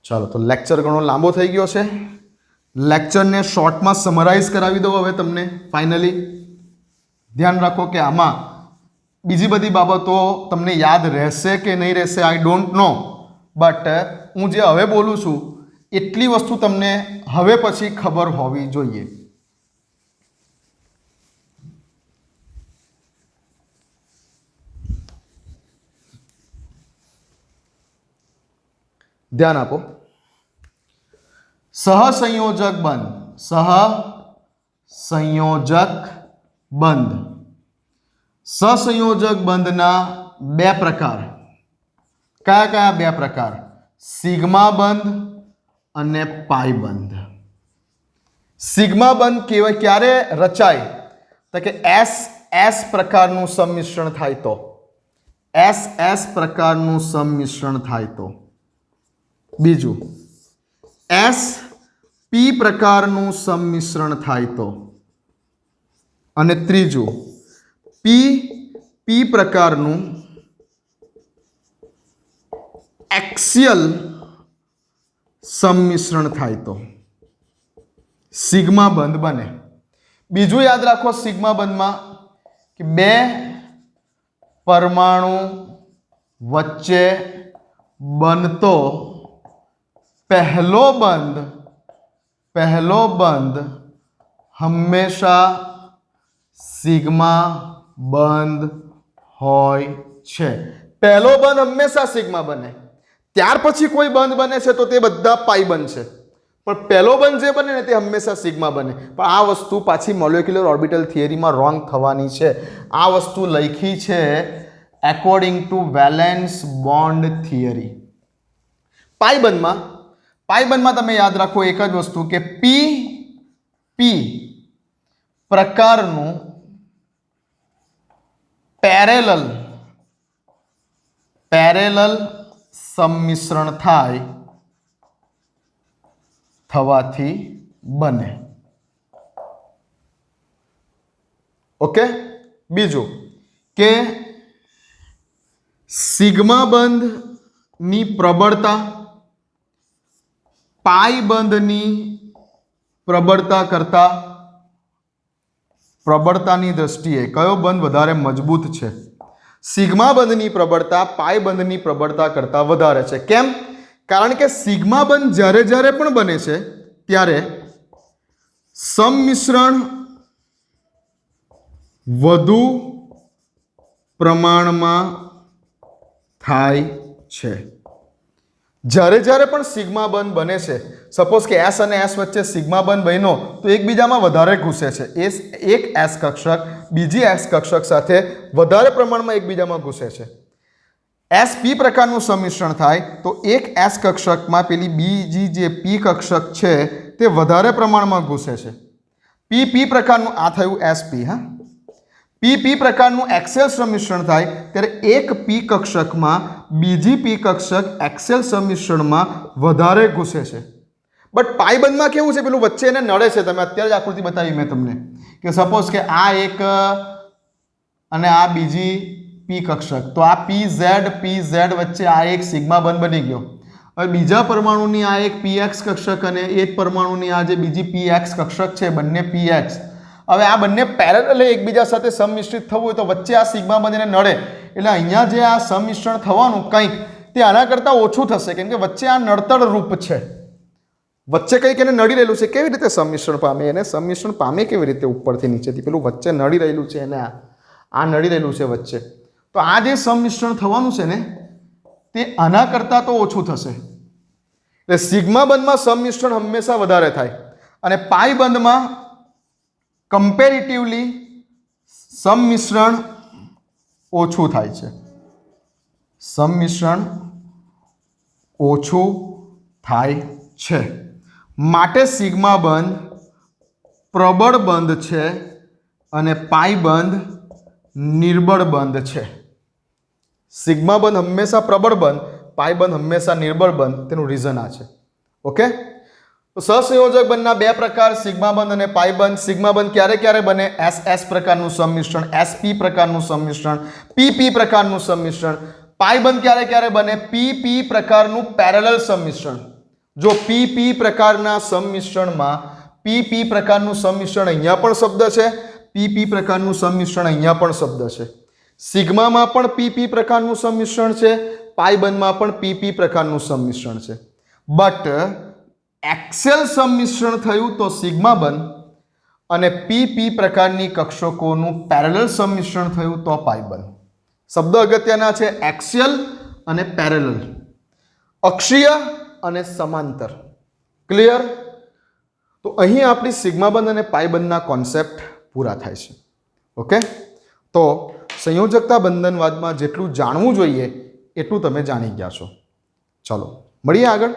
ચાલો, તો લેક્ચર ઘણો લાંબો થઈ ગયો છે. લેક્ચરને શોર્ટમાં સમરાઇઝ કરાવી દઉં હવે તમને. ફાઇનલી ધ્યાન રાખો કે આમાં બીજી બધી બાબતો તમને યાદ રહેશે કે નહીં રહેશે, આઈ ડોન્ટ નો, બટ હું જે હવે બોલું છું એટલી વસ્તુ તમને હવે પછી ખબર હોવી જોઈએ. ધ્યાન આપો. સહસંયોજક બંધ, સહસંયોજક બંધ, સહસંયોજક બંધના બે પ્રકાર. કયા કયા બે પ્રકાર? સિગ્મા બંધ અને પાઈ બંધ. સિગ્મા બંધ કેવાય ક્યારે રચાય તો કે SS પ્રકારનું સંમિશ્રણ થાય તો, SS પ્રકારનું સંમિશ્રણ થાય તો. બીજું SP પ્રકારનું સંમિશ્રણ થાય તો, અને ત્રીજું P પ્રકારનું એક્સિયલ સંમિશ્રણ થાય તો સિગ્મા બંધ બને. બીજું યાદ રાખો, સિગ્મા બંધમાં કે બે પરમાણુ વચ્ચે બનતો પહેલો બંધ હંમેશા સિગ્મા બંધ હોય છે. પહેલો બંધ હંમેશા સિગ્મા બને, ત્યાર પછી કોઈ બંધ બને છે તો તે બધા પાઈ બનશે, પણ પહેલો બંધ જે બને ને તે હંમેશા સિગ્મા બને. પણ આ વસ્તુ પાછી મોલેક્યુલર ઓર્બિટલ થિયરીમાં રોંગ થવાની છે. આ વસ્તુ લખી છે according to valence bond theory. પાઈબંધમાં તમે યાદ રાખો એક જ વસ્તુ કે P પ્રકારનું પેરેલલ સંમિશ્રણ થવાથી બને. ઓકે. બીજું કે સિગ્મા બંધની પ્રબળતા પાઈ બંધની પ્રબળતા કરતા પ્રબળતાની દ્રષ્ટિએ કયો બંધ વધારે મજબૂત છે? સિગ્મા બંધની પ્રબળતા પાઈ બંધની પ્રબળતા કરતા વધારે છે. કેમ? કારણ કે સિગ્મા બંધ જ્યારે જ્યારે પણ બને છે ત્યારે સંમિશ્રણ વધુ પ્રમાણમાં થાય છે. જ્યારે જ્યારે પણ સિગ્મા બંધ બને છે, સપોઝ કે S અને S વચ્ચે સિગ્મા બંધ બન્યો તો એકબીજામાં વધારે ઘૂસે છે. એક S કક્ષક બીજી S કક્ષક સાથે વધારે પ્રમાણમાં એકબીજામાં ઘૂસે છે. SP પ્રકારનું સંમિશ્રણ થાય તો એક S કક્ષકમાં પેલી બીજી જે P કક્ષક છે તે વધારે પ્રમાણમાં ઘૂસે છે. P પ્રકારનું આ થયું SP. હા, P પ્રકારનું એક્સેલ સંમિશ્રણ થાય ત્યારે એક P કક્ષકમાં બીજી P કક્ષક એક્સેલ સંમિશ્રણમાં વધારે ઘૂસે છે. બટ પાઈબંધમાં કેવું છે, પેલું વચ્ચે એને નડે છે. તમે અત્યારે જ આકૃતિ બતાવી મેં તમને કે સપોઝ કે આ એક અને આ બીજી P કક્ષક, તો આ PZ વચ્ચે આ એક સિગ્મા બંધ બની ગયો. હવે બીજા પરમાણુની આ એક PX કક્ષક અને એક પરમાણુની આ જે બીજી PX કક્ષક છે, બંને PX. હવે આ બંને પેરેલલ એકબીજા સાથે સંમિશ્રિત થવું હોય તો વચ્ચે આ સિગ્મા બંધને નડે, એટલે અહીંયા જે આ સંમિશ્રણ થવાનું કંઈક તે આના કરતાં ઓછું થશે, કેમ કે વચ્ચે આ નડતર રૂપ છે. વચ્ચે કંઈક એને નડી રહેલું છે. કેવી રીતે સંમિશ્રણ પામે? એને સંમિશ્રણ પામે કેવી રીતે? ઉપરથી નીચેથી પેલું વચ્ચે નડી રહેલું છે, એને આ નડી રહેલું છે વચ્ચે. તો આ જે સંમિશ્રણ થવાનું છે ને તે આના કરતાં તો ઓછું થશે. એટલે સિગ્મા બંધમાં સંમિશ્રણ હંમેશા વધારે થાય અને પાઈ બંધમાં કમ્પેરેટિવલી સંમિશ્રણ ઓછું થાય છે. સંમિશ્રણ ઓછું થાય છે. માટે સિગ્મા બંધ પ્રબળ બંધ છે અને પાઈ બંધ નિર્બળ બંધ છે. સિગ્મા બંધ હંમેશા પ્રબળ બંધ, પાઈ બંધ હંમેશા નિર્બળ બંધ. તેનું રીઝન આ છે. ઓકે, તો સહસંયોજક બંધના બે પ્રકાર, સિગ્મા બંધ અને પાઈ બંધ. સિગ્મા બંધ ક્યારે ક્યારે બને? એસ પ્રકારનું સંમિશ્રણ, એસપી પ્રકારનું સંમિશ્રણ, પીપી પ્રકારનું સંમિશ્રણ. પાઈ બંધ ક્યારે ક્યારે બને? પીપી પ્રકારનું પેરેલલ સંમિશ્રણ. જો પીપી પ્રકારના સંમિશ્રણમાં પીપી પ્રકારનું સંમિશ્રણ અહીંયા પણ શબ્દ છે, પીપી પ્રકારનું સંમિશ્રણ અહીંયા પણ શબ્દ છે. સિગ્મામાં પણ પીપી પ્રકારનું સંમિશ્રણ છે, પાઈ બંધમાં પણ પીપી પ્રકારનું સંમિશ્રણ છે. બટ એક્સેલ સંમિશ્રણ થયું તો સિગ્મા બંધ, અને પીપી પ્રકારની કક્ષકોનું પેરેલલ સંમિશ્રણ થયું તો પાઈ બંધ. શબ્દ અગત્યના છે, એક્સિયલ અને પેરેલલ, અક્ષીય અને સમાંતર. ક્લિયર? તો અહીં આપણી સિગ્મા બંધ અને પાઈ બંધના કોન્સેપ્ટ પૂરા થાય છે. ઓકે, તો સંયોજકતા બંધનવાદમાં જેટલું જાણવું જોઈએ એટલું તમે જાણી ગયા છો. ચલો મળીએ આગળ.